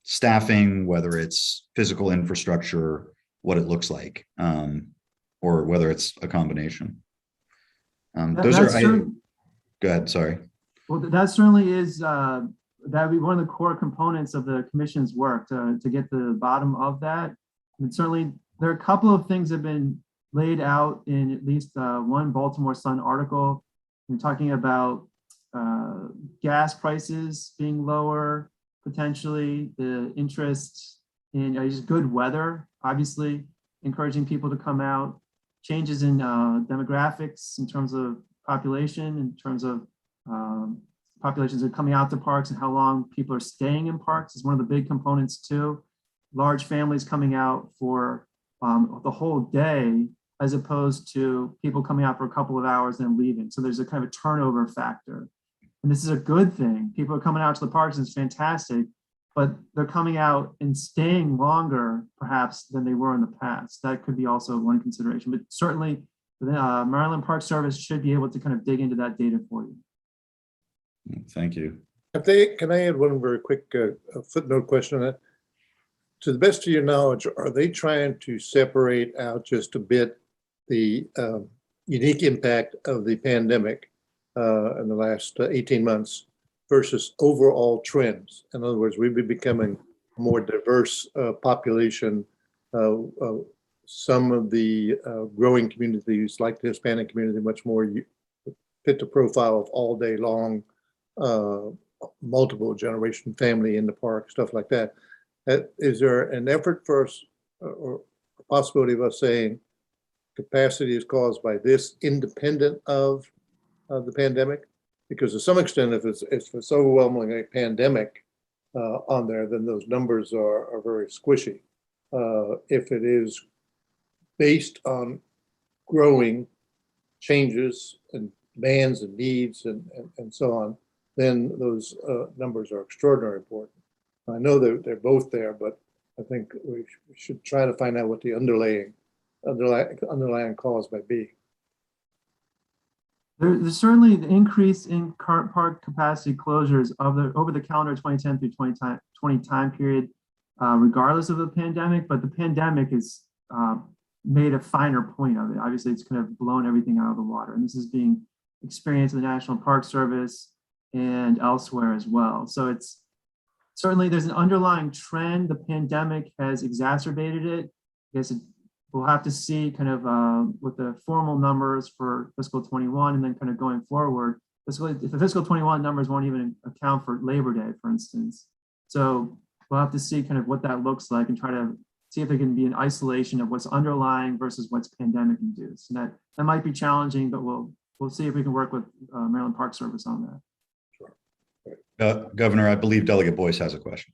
staffing, whether it's physical infrastructure, what it looks like, or whether it's a combination. Those are, go ahead, sorry. Well, that certainly is, that would be one of the core components of the commission's work to get to the bottom of that. And certainly there are a couple of things that have been laid out in at least one Baltimore Sun article. We're talking about gas prices being lower, potentially the interest in just good weather, obviously encouraging people to come out, changes in demographics in terms of population in terms of populations that are coming out to parks and how long people are staying in parks is one of the big components too. Large families coming out for the whole day, as opposed to people coming out for a couple of hours and leaving. So there's a kind of a turnover factor. And this is a good thing. People are coming out to the parks and it's fantastic, but they're coming out and staying longer perhaps than they were in the past. That could be also one consideration, but certainly the Maryland Park Service should be able to kind of dig into that data for you. Thank you. Can I add one very quick footnote question on that? To the best of your knowledge, are they trying to separate out just a bit the unique impact of the pandemic in the last 18 months versus overall trends? In other words, we've been becoming a more diverse population. Some of the growing communities, like the Hispanic community, much more fit the profile of all day long, multiple generation family in the park, stuff like that. Is there an effort for us or a possibility of us saying capacity is caused by this independent of the pandemic? Because to some extent, if it's overwhelmingly a pandemic on there, then those numbers are very squishy. If it is based on growing changes and demands and needs and so on, then those numbers are extraordinarily important. I know they're both there, but I think we should try to find out what the underlying cause might be. There's certainly the increase in park capacity closures over the calendar 2010 through 2020 time period, regardless of the pandemic, but the pandemic has made a finer point of it. Obviously, it's kind of blown everything out of the water, and this is being experienced in the National Park Service and elsewhere as well. So it's certainly, there's an underlying trend. The pandemic has exacerbated it. I guess we'll have to see kind of what the formal numbers for fiscal 21 and then kind of going forward. If the fiscal 21 numbers won't even account for Labor Day, for instance. So we'll have to see kind of what that looks like and try to see if there can be an isolation of what's underlying versus what's pandemic induced. And that might be challenging, but we'll see if we can work with Maryland Park Service on that. Governor, I believe Delegate Boyce has a question.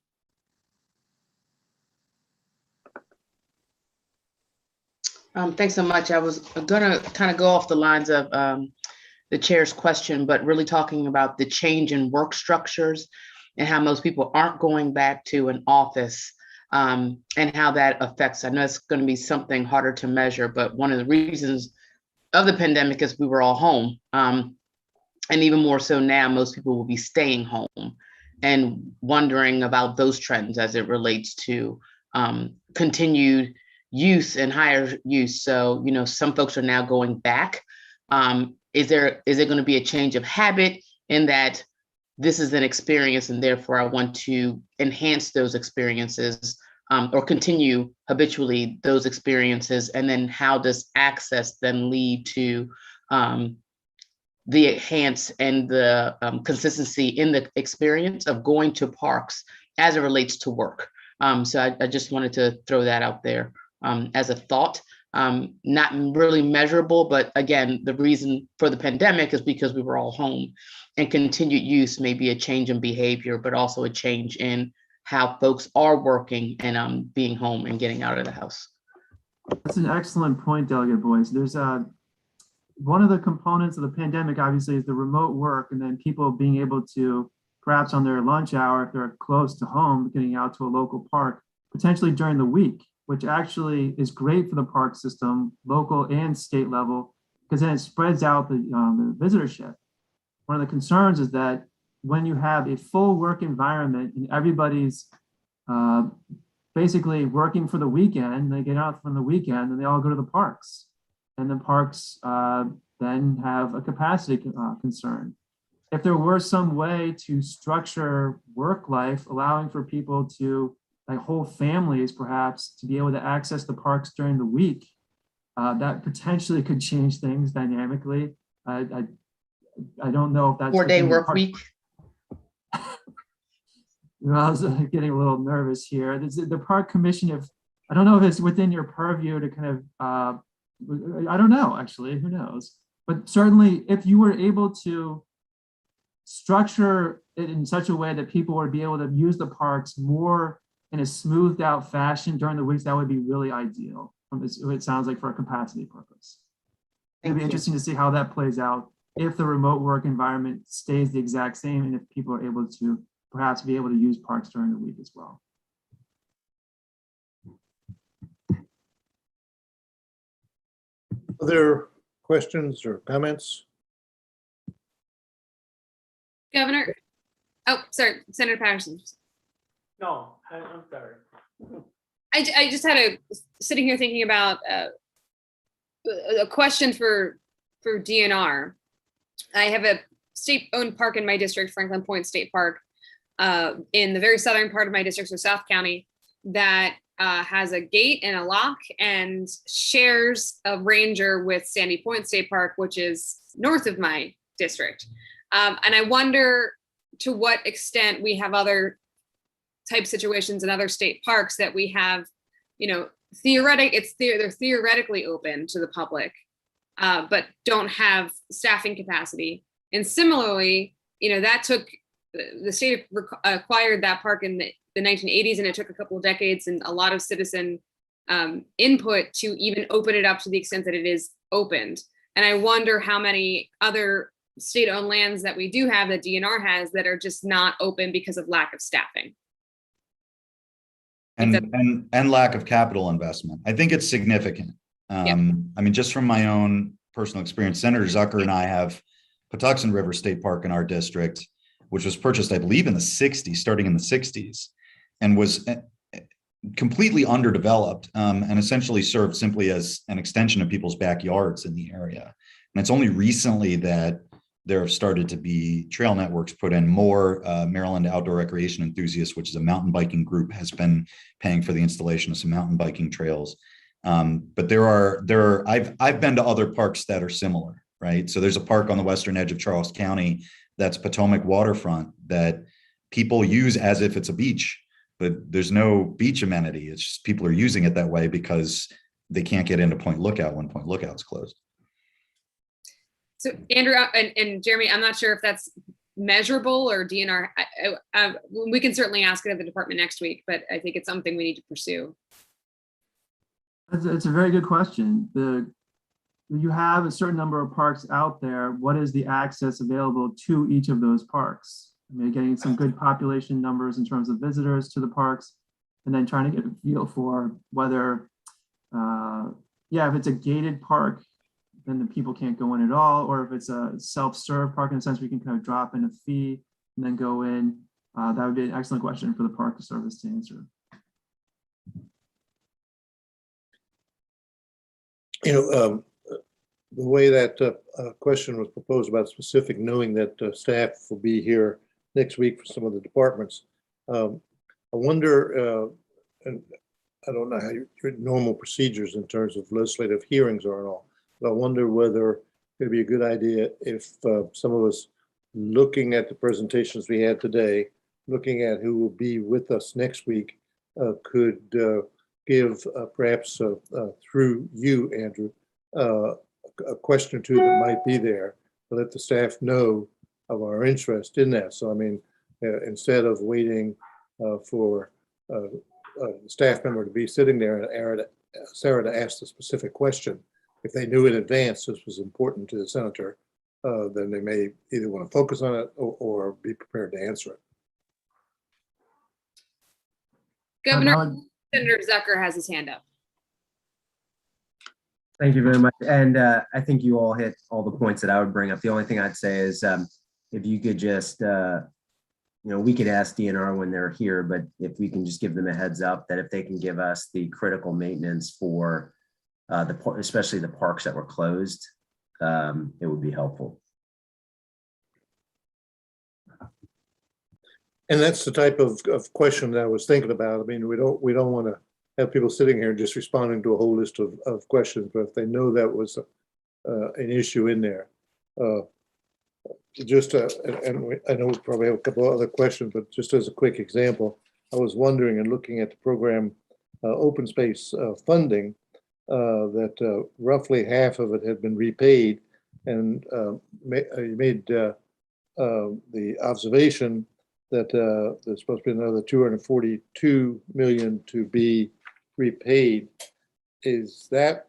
Thanks so much. I was gonna kind of go off the lines of the chair's question, but really talking about the change in work structures and how most people aren't going back to an office and how that affects. I know it's going to be something harder to measure, but one of the reasons of the pandemic is we were all home. And even more so now, most people will be staying home and wondering about those trends as it relates to continued use and higher use. So, you know, some folks are now going back. Is there going to be a change of habit in that this is an experience and therefore I want to enhance those experiences or continue habitually those experiences? And then how does access then lead to the enhance and the consistency in the experience of going to parks as it relates to work? So I just wanted to throw that out there as a thought, not really measurable, but again, the reason for the pandemic is because we were all home, and continued use may be a change in behavior, but also a change in how folks are working and being home and getting out of the house. That's an excellent point, Delegate Boyce. There's one of the components of the pandemic, obviously, is the remote work, and then people being able to, perhaps on their lunch hour, if they're close to home, getting out to a local park, potentially during the week, which actually is great for the park system, local and state level, because then it spreads out the visitorship. One of the concerns is that when you have a full work environment and everybody's basically working for the weekend, they get out from the weekend and they all go to the parks. And the parks then have a capacity concern. If there were some way to structure work life, allowing for people to, like whole families perhaps, to be able to access the parks during the week, that potentially could change things dynamically. I don't know if that's 4-day work week. You know, I was getting a little nervous here. The park commission, I don't know if it's within your purview to kind of, I don't know, actually, who knows? But certainly if you were able to structure it in such a way that people would be able to use the parks more in a smoothed out fashion during the weeks, that would be really ideal. It sounds like for a capacity purpose. It'd be interesting to see how that plays out if the remote work environment stays the exact same and if people are able to perhaps be able to use parks during the week as well. Other questions or comments? Governor, oh, sorry, Senator Patterson. No, I'm sorry. I just had sitting here thinking about a question for DNR. I have a state-owned park in my district, Franklin Point State Park, in the very southern part of my district, so South County, that has a gate and a lock and shares a ranger with Sandy Point State Park, which is north of my district. And I wonder to what extent we have other type situations in other state parks that we have, they're theoretically open to the public, but don't have staffing capacity. And similarly, that took, the state acquired that park in the 1980s, and it took a couple of decades and a lot of citizen input to even open it up to the extent that it is opened. And I wonder how many other state-owned lands that we do have, that DNR has, that are just not open because of lack of staffing. And lack of capital investment. I think it's significant. I mean, just from my own personal experience, Senator Zucker and I have Patuxent River State Park in our district, which was purchased, I believe, in the 60s, starting in the 60s, and was completely underdeveloped, and essentially served simply as an extension of people's backyards in the area. And it's only recently that there have started to be trail networks put in. More Maryland Outdoor Recreation Enthusiasts, which is a mountain biking group, has been paying for the installation of some mountain biking trails. But I've been to other parks that are similar, right? So there's a park on the western edge of Charles County that's Potomac waterfront that people use as if it's a beach, but there's no beach amenity. It's just people are using it that way because they can't get into Point Lookout when Point Lookout's closed. So Andrew and Jeremy, I'm not sure if that's measurable or DNR. We can certainly ask it at the department next week, but I think it's something we need to pursue. It's a very good question. You have a certain number of parks out there. What is the access available to each of those parks? I mean, getting some good population numbers in terms of visitors to the parks, and then trying to get a feel for whether, if it's a gated park, then the people can't go in at all, or if it's a self-serve park in a sense, we can kind of drop in a fee and then go in. That would be an excellent question for the Park Service to answer. The way that question was proposed about specific, knowing that staff will be here next week for some of the departments, I wonder, and I don't know how your normal procedures in terms of legislative hearings are and all, but I wonder whether it'd be a good idea if some of us, looking at the presentations we had today, looking at who will be with us next week, could give perhaps through you, Andrew, a question or two that might be there, to let the staff know of our interest in that. So, I mean, instead of waiting for a staff member to be sitting there and Sarah to ask the specific question, if they knew in advance this was important to the senator, then they may either want to focus on it or be prepared to answer it. Governor, Senator Zucker has his hand up. Thank you very much. And I think you all hit all the points that I would bring up. The only thing I'd say is if you could just, we could ask DNR when they're here, but if we can just give them a heads up that if they can give us the critical maintenance for especially the parks that were closed, it would be helpful. And that's the type of question that I was thinking about. I mean, we don't want to have people sitting here just responding to a whole list of questions, but if they know that was an issue in there, and I know we probably have a couple of other questions, but just as a quick example, I was wondering and looking at the program open space funding, that roughly half of it had been repaid, And you made the observation that there's supposed to be another 242 million to be repaid. Is that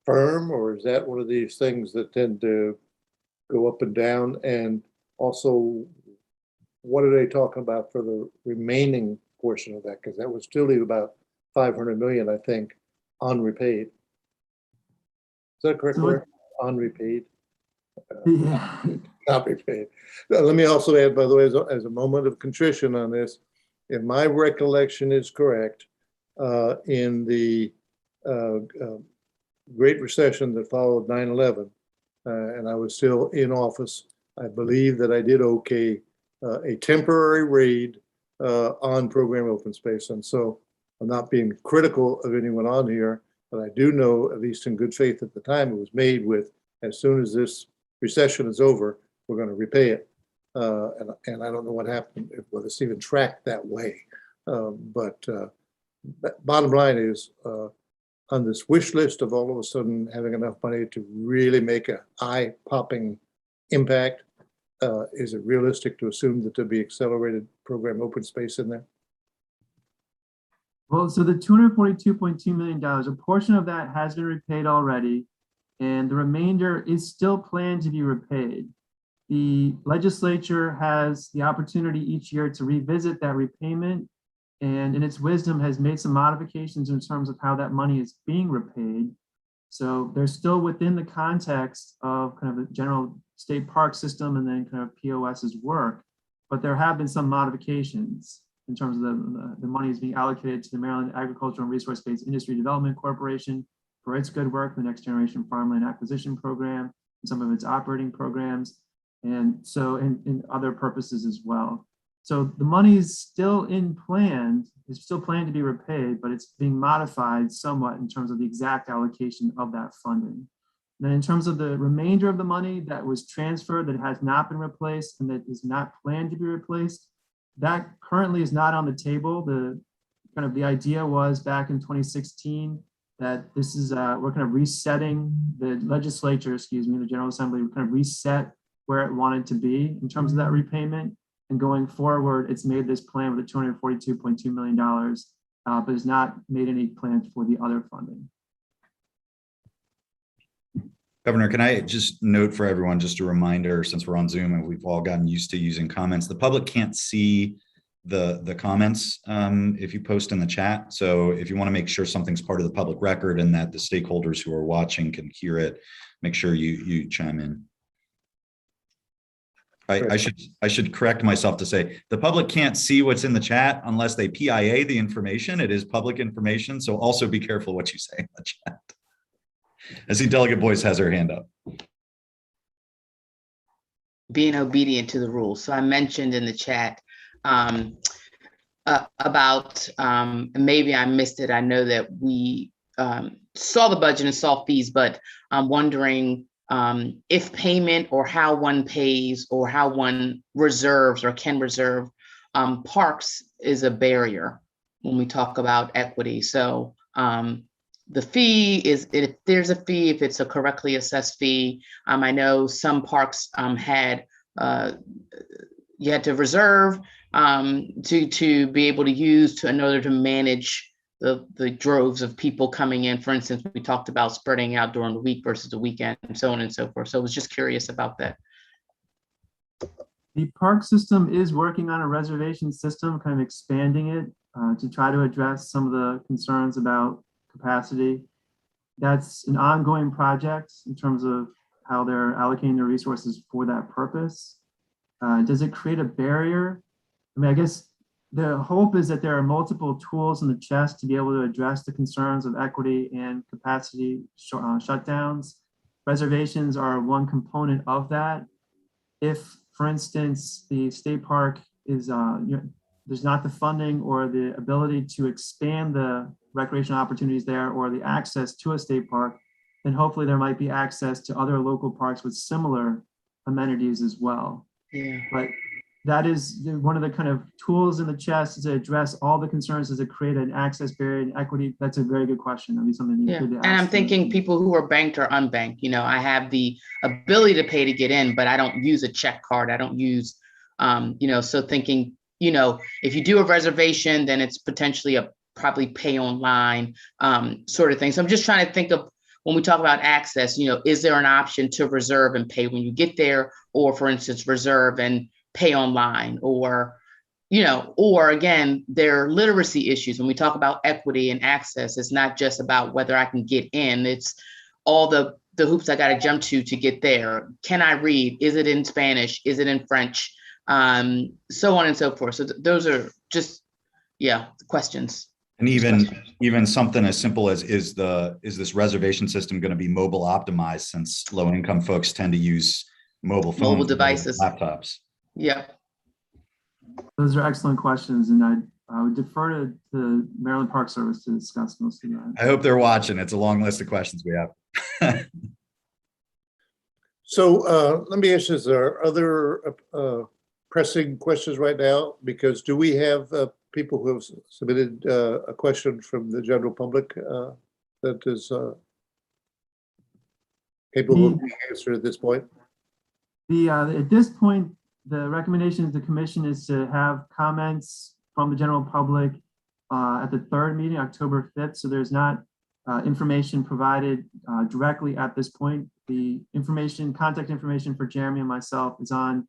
firm, or is that one of these things that tend to go up and down? And also, what are they talking about for the remaining portion of that? Because that would still leave about 500 million, I think, unrepaid. Is that correct? So Unrepaid? Yeah. Not repaid. Let me also add, by the way, as a moment of contrition on this, if my recollection is correct, in the Great Recession that followed 9/11, and I was still in office, I believe that I did okay a temporary raid on program open space. And so I'm not being critical of anyone on here, but I do know, at least in good faith at the time, it was made with, as soon as this recession is over, we're going to repay it. And I don't know what happened, whether it's even tracked that way. But bottom line is, on this wish list of all of a sudden having enough money to really make an eye-popping impact, is it realistic to assume that there'll be accelerated program open space in there? Well, so the $242.2 million, a portion of that has been repaid already, and the remainder is still planned to be repaid. The legislature has the opportunity each year to revisit that repayment, and in its wisdom has made some modifications in terms of how that money is being repaid. So they're still within the context of kind of the general state park system and then kind of POS's work, but there have been some modifications in terms of the money is being allocated to the Maryland Agricultural and Resource-Based Industry Development Corporation for its good work, the Next Generation Farmland Acquisition Program, and some of its operating programs, and so in other purposes as well. So the money is still it's still planned to be repaid, but it's being modified somewhat in terms of the exact allocation of that funding. And then in terms of the remainder of the money that was transferred that has not been replaced and that is not planned to be replaced, that currently is not on the table. The idea was back in 2016 that this is we're kind of resetting the legislature, the General Assembly, we kind of reset where it wanted to be in terms of that repayment. And going forward, it's made this plan with the $242.2 million, but has not made any plans for the other funding. Governor, can I just note for everyone, just a reminder, since we're on Zoom and we've all gotten used to using comments, the public can't see the comments if you post in the chat. So if you want to make sure something's part of the public record and that the stakeholders who are watching can hear it, make sure you chime in. I should correct myself to say the public can't see what's in the chat unless they PIA the information. It is public information, so also be careful what you say in the chat. I see Delegate Boyce has her hand up. Being obedient to the rules. So I mentioned in the chat about, maybe I missed it. I know that we saw the budget and saw fees, but I'm wondering if payment or how one pays or how one reserves or can reserve parks is a barrier when we talk about equity. So the fee is, if there's a fee, if it's a correctly assessed fee. I know some parks had, you had to reserve to be able to use in order to manage the droves of people coming in. For instance, we talked about spreading out during the week versus the weekend and so on and so forth. So I was just curious about that. The park system is working on a reservation system, kind of expanding it to try to address some of the concerns about capacity. That's an ongoing project in terms of how they're allocating their resources for that purpose. Does it create a barrier? I mean, I guess the hope is that there are multiple tools in the chest to be able to address the concerns of equity and capacity shutdowns. Reservations are one component of that. If, for instance, the state park is, there's not the funding or the ability to expand the recreational opportunities there or the access to a state park, then hopefully there might be access to other local parks with similar amenities as well. Yeah. But that is one of the kind of tools in the chest to address all the concerns. Does it create an access barrier and equity? That's a very good question. That'd be something Yeah, good to and ask I'm them. thinking people who are banked or unbanked, I have the ability to pay to get in, but I don't use a check card. I don't use, so thinking, if you do a reservation, then it's potentially a probably pay online sort of thing. So I'm just trying to think of when we talk about access, is there an option to reserve and pay when you get there? Or for instance, reserve and pay online, or again, there are literacy issues. When we talk about equity and access, it's not just about whether I can get in, it's all the hoops I got to jump to get there. Can I read? Is it in Spanish? Is it in French? So on and so forth. So those are just, questions. And even something as simple as is this reservation system going to be mobile optimized, since low income folks tend to use mobile phones, Mobile devices, laptops. Yeah. Those are excellent questions, and I would defer to the Maryland Park Service to discuss most of that. I hope they're watching. It's a long list of questions we have. So let me ask you, is there other pressing questions right now? Because do we have people who have submitted a question from the general public that is capable of being answered at this point? At this point, the recommendation of the commission is to have comments from the general public at the third meeting, October 5th. So there's not information provided directly at this point. The contact information for Jeremy and myself is on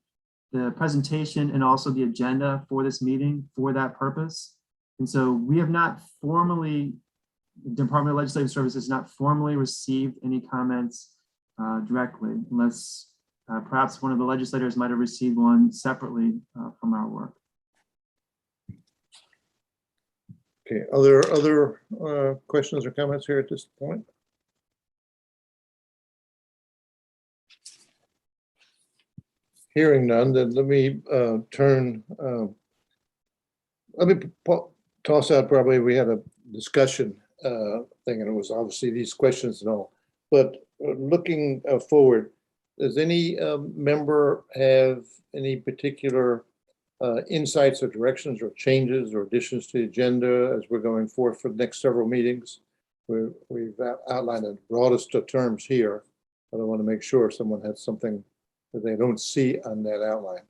the presentation and also the agenda for this meeting for that purpose. And so we have not formally, the Department of Legislative Services has not formally received any comments directly, unless perhaps one of the legislators might have received one separately from our work. Okay, other questions or comments here at this point? Hearing none, then let me toss out, probably we had a discussion thing, and it was obviously these questions and all, but looking forward, does any member have any particular insights or directions or changes or additions to the agenda as we're going forth for the next several meetings? We've outlined the broadest of terms here, but I want to make sure someone has something that they don't see on that outline.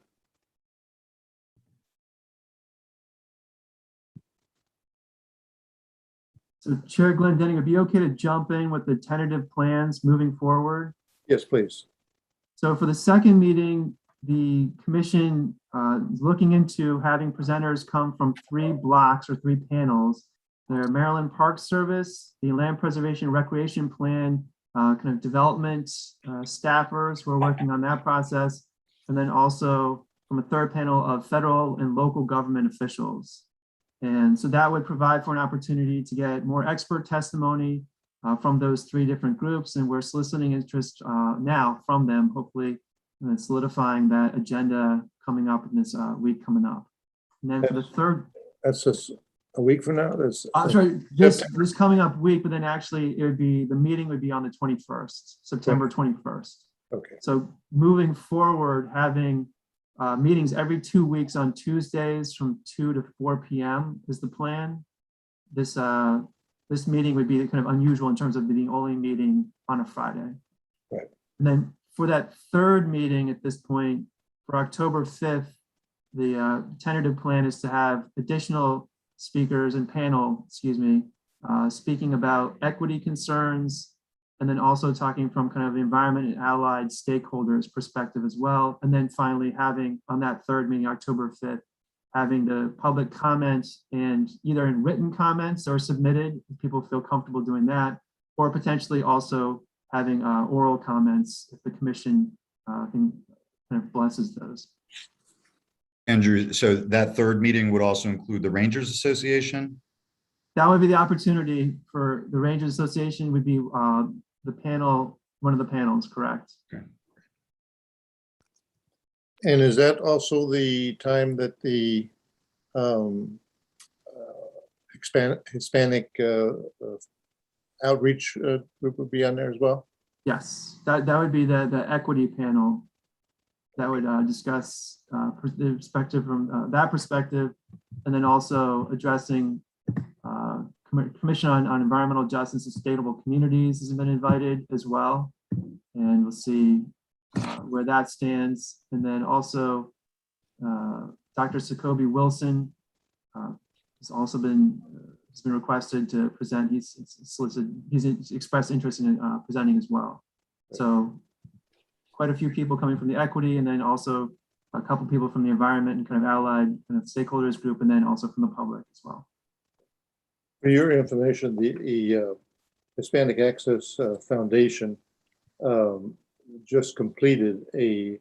So Chair Glendenning, would it be okay to jump in with the tentative plans moving forward? Yes, please. So for the second meeting, the commission is looking into having presenters come from 3 blocks or 3 panels. They're Maryland Park Service, the Land Preservation Recreation Plan, kind of development staffers who are working on that process, and then also from a third panel of federal and local government officials. And so that would provide for an opportunity to get more expert testimony from those 3 different groups. And we're soliciting interest now from them, hopefully, and solidifying that agenda coming up in this week coming up. And then for the third. That's just a week from now? Sorry, this coming up week, but then actually it would be, the meeting would be on the 21st, September 21st. Okay. So moving forward, having meetings every 2 weeks on Tuesdays from 2 to 4 p.m. is the plan. This meeting would be kind of unusual in terms of being the only meeting on a Friday. Right. And then for that third meeting at this point, for October 5th, the tentative plan is to have additional speakers and panel, speaking about equity concerns, and then also talking from kind of the environment and allied stakeholders perspective as well. And then finally having on that third meeting, October 5th, having the public comment and either in written comments or submitted, if people feel comfortable doing that, or potentially also having oral comments if the commission kind of blesses those. Andrew, so that third meeting would also include the Rangers Association? That would be the opportunity for the Rangers Association would be the panel, one of the panels, correct? Okay. And is that also the time that the Hispanic outreach group would be on there as well? Yes, that would be the equity panel. that would discuss the perspective from that perspective, and then also addressing Commission on Environmental Justice and Sustainable Communities has been invited as well. And we'll see where that stands. And then also Dr. Jacoby Wilson has also been requested to present. He's expressed interest in presenting as well. So quite a few people coming from the equity, and then also a couple people from the environment and kind of allied kind of stakeholders group, and then also from the public as well. For your information, the Hispanic Access Foundation just completed a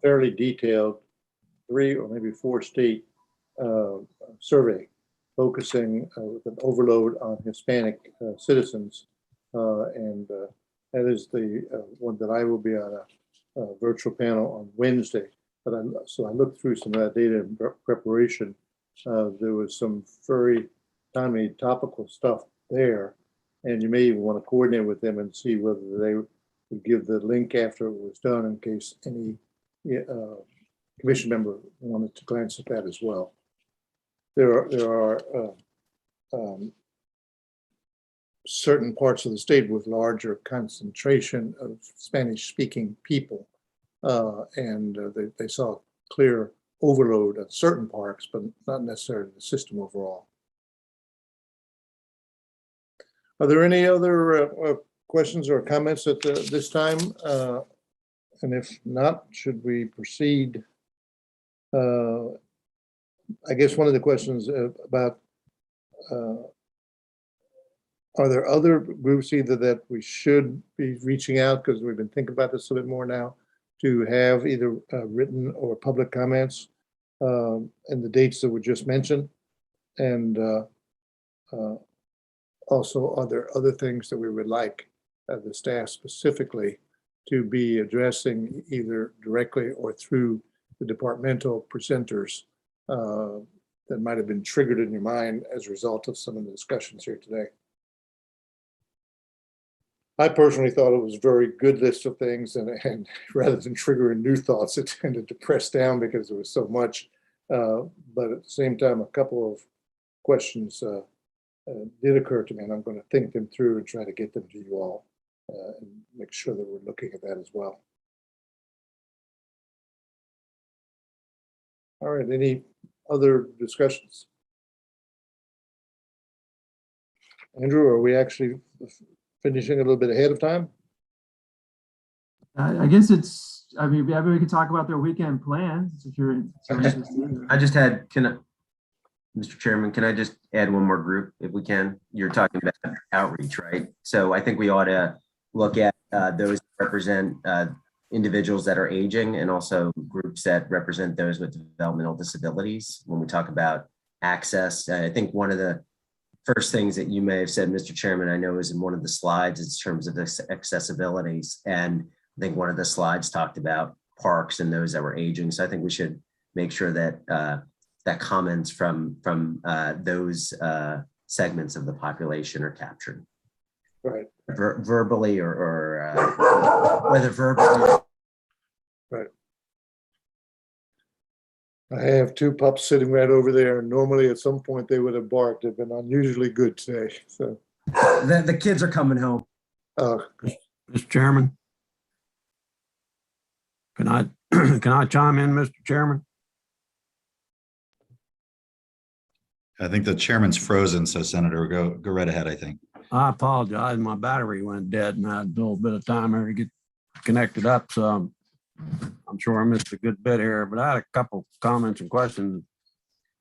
fairly detailed 3 or maybe 4 state survey focusing with an overload on Hispanic citizens. And that is the one that I will be on a virtual panel on Wednesday. But so I looked through some of that data in preparation. There was some very timely topical stuff there. And you may even want to coordinate with them and see whether they would give the link after it was done in case any commission member wanted to glance at that as well. There are certain parts of the state with larger concentration of Spanish-speaking people, and they saw clear overload at certain parks, but not necessarily the system overall. Are there any other questions or comments at this time? And if not, should we proceed? I guess one of the questions about are there other groups either that we should be reaching out, because we've been thinking about this a bit more now, to have either written or public comments and the dates that were just mentioned? And also, are there other things that we would like the staff specifically to be addressing either directly or through the departmental presenters that might have been triggered in your mind as a result of some of the discussions here today? I personally thought it was a very good list of things, and rather than triggering new thoughts, it tended to press down because there was so much. But at the same time, a couple of questions did occur to me, and I'm going to think them through and try to get them to you all and make sure that we're looking at that as well. All right, any other discussions? Andrew, are we actually finishing a little bit ahead of time? I guess it's, I mean, maybe we can talk about their weekend plans if you're interested. I just had, Mr. Chairman, can I just add one more group if we can? You're talking about outreach, right? So I think we ought to look at those that represent individuals that are aging, and also groups that represent those with developmental disabilities. When we talk about access, I think one of the first things that you may have said, Mr. Chairman, I know is in one of the slides in terms of this accessibilities. And I think one of the slides talked about parks and those that were aging. So I think we should make sure that that comments from those segments of the population are captured. Right. Verbally or whether verbally. Right. I have 2 pups sitting right over there, and normally at some point they would have barked. They've been unusually good today. So the kids are coming home. Mr. Chairman, can I chime in, Mr. Chairman? I think the chairman's frozen, so Senator, go right ahead, I think. I apologize. My battery went dead and I had a little bit of time here to get connected up. So I'm sure I missed a good bit here, but I had a couple comments and questions.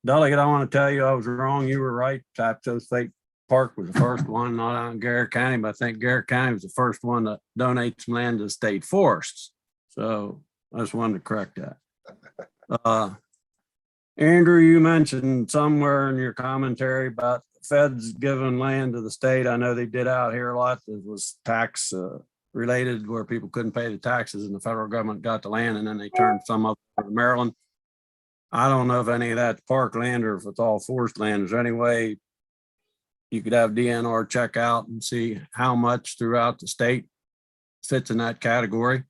Delegate, I want to tell you I was wrong. You were right. Tapso State Park was the first one, not out in Garrett County, but I think Garrett County was the first one to donate some land to the state forests. So I just wanted to correct that. Andrew, you mentioned somewhere in your commentary about feds giving land to the state. I know they did out here a lot. It was tax related, where people couldn't pay the taxes and the federal government got the land, and then they turned some up to Maryland. I don't know if any of that's park land or if it's all forest land. Is there any way you could have DNR check out and see how much throughout the state fits in that category?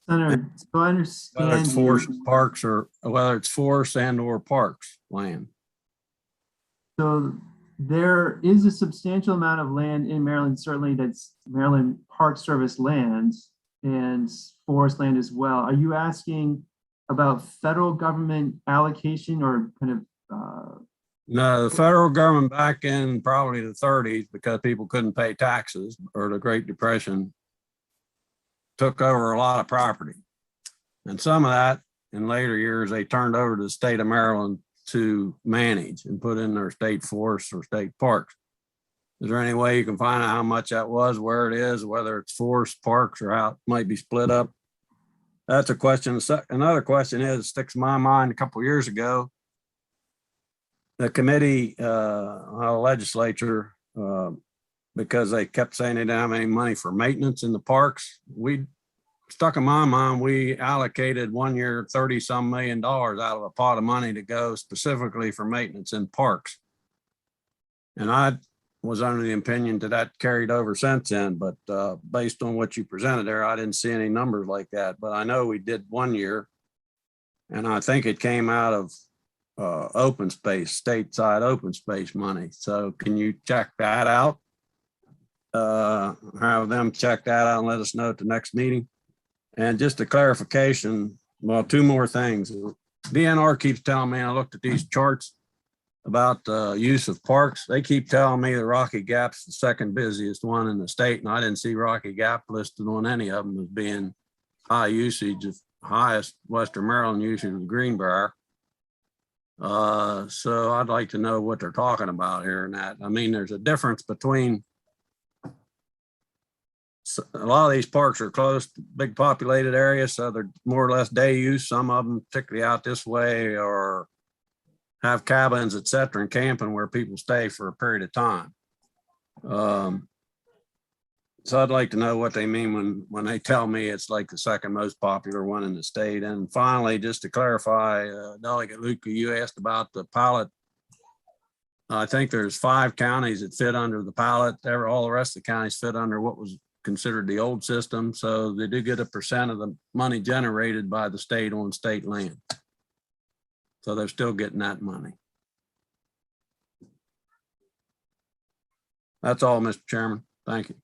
Senator, so I Whether understand it's you. forest parks or whether it's forest and or parks land. So there is a substantial amount of land in Maryland, certainly that's Maryland Park Service land and forest land as well. Are you asking about federal government allocation or kind of, No, the federal government back in probably the 30s, because people couldn't pay taxes or the Great Depression, took over a lot of property. And some of that in later years, they turned over to the state of Maryland to manage and put in their state forests or state parks. Is there any way you can find out how much that was, where it is, whether it's forest, parks, or how it might be split up? That's a question. Another question is, sticks in my mind a couple of years ago, the committee, legislature, because they kept saying they didn't have any money for maintenance in the parks. We stuck in my mind, we allocated 1 year, 30-some million dollars out of a pot of money to go specifically for maintenance in parks. And I was under the opinion that carried over since then, but based on what you presented there, I didn't see any numbers like that. But I know we did 1 year, and I think it came out of open space, stateside open space money. So can you check that out? Have them check that out and let us know at the next meeting. And just a clarification, well, two more things. DNR keeps telling me, I looked at these charts about the use of parks. They keep telling me the Rocky Gap's the second busiest one in the state, and I didn't see Rocky Gap listed on any of them as being high usage, of highest Western Maryland usage of Greenbrier. So I'd like to know what they're talking about here and that. I mean, there's a difference between a lot of these parks are close to big populated areas, so they're more or less day use. Some of them, particularly out this way, or have cabins, et cetera, and camping where people stay for a period of time. So I'd like to know what they mean when they tell me it's like the second most popular one in the state. And finally, just to clarify, Delegate Luca, you asked about the pilot. I think there's 5 counties that fit under the pilot. All the rest of the counties fit under what was considered the old system. So they do get a % of the money generated by the state on state land. So they're still getting that money. That's all, Mr. Chairman. Thank you.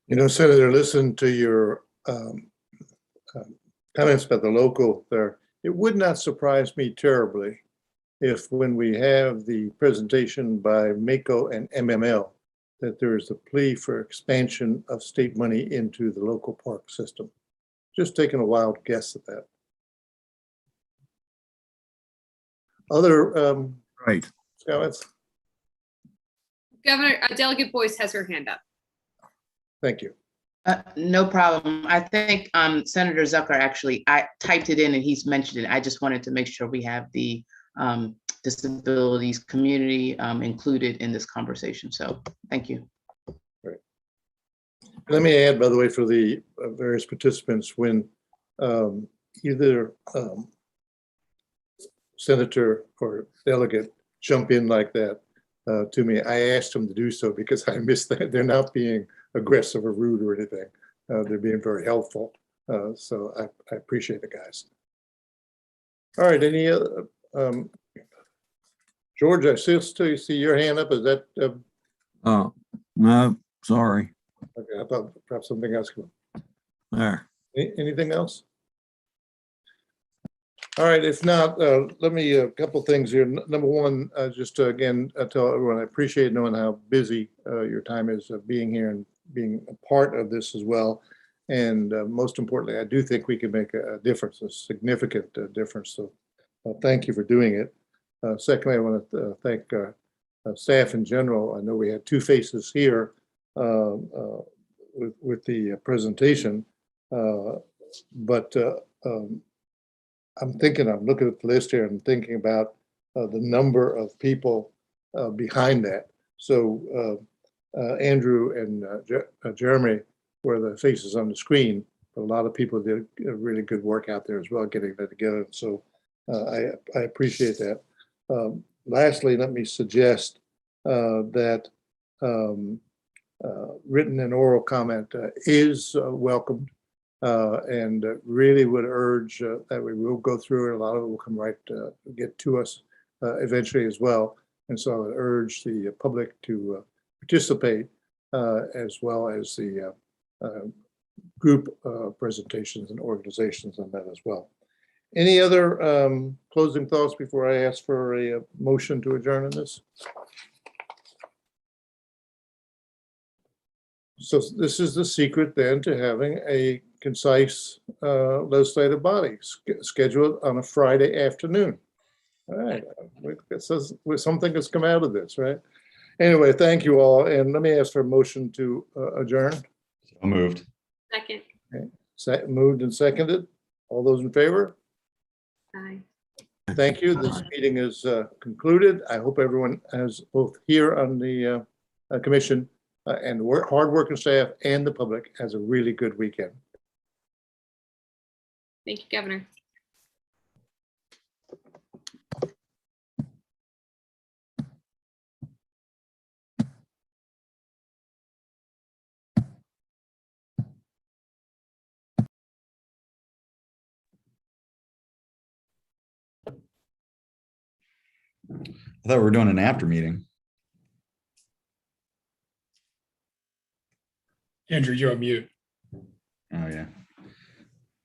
You know, Senator, listen to your comments about the local there. It would not surprise me terribly if when we have the presentation by MACO and MML, that there is a plea for expansion of state money into the local park system. Just taking a wild guess at that. Other Right. comments? Governor, Delegate Boyce has her hand up. Thank you. No problem. I think Senator Zucker actually, I typed it in and he's mentioned it. I just wanted to make sure we have the disabilities community included in this conversation. So thank you. Right. Let me add, by the way, for the various participants, when either senator or delegate jump in like that to me, I asked them to do so because I missed that. They're not being aggressive or rude or anything. They're being very helpful. So I appreciate it, guys. All right, any other, George, I still see your hand up. Is that? Oh, no, sorry. Okay, I thought perhaps something else. There. Anything else? All right, if not, let me, a couple things here. Number one, just to again, tell everyone, I appreciate knowing how busy your time is being here and being a part of this as well. And most importantly, I do think we can make a difference, a significant difference. So thank you for doing it. Secondly, I want to thank staff in general. I know we had 2 faces here with the presentation, but I'm looking at the list here and thinking about the number of people behind that. So Andrew and Jeremy were the faces on the screen, but a lot of people did really good work out there as well, getting that together. So I appreciate that. Lastly, let me suggest that written and oral comment is welcomed. And really would urge that we will go through it. A lot of it will come right, get to us eventually as well. And so I would urge the public to participate as well as the group presentations and organizations on that as well. Any other closing thoughts before I ask for a motion to adjourn on this? So this is the secret then to having a concise legislative body scheduled on a Friday afternoon. All right, something has come out of this, right? Anyway, thank you all. And let me ask for a motion to adjourn. So moved. Second. Okay. Moved and seconded. All those in favor? Aye. Thank you. This meeting is concluded. I hope everyone has both here on the commission and hardworking staff and the public has a really good weekend. Thank you, Governor. I thought we were doing an after meeting. Andrew, you're on mute. Oh, yeah.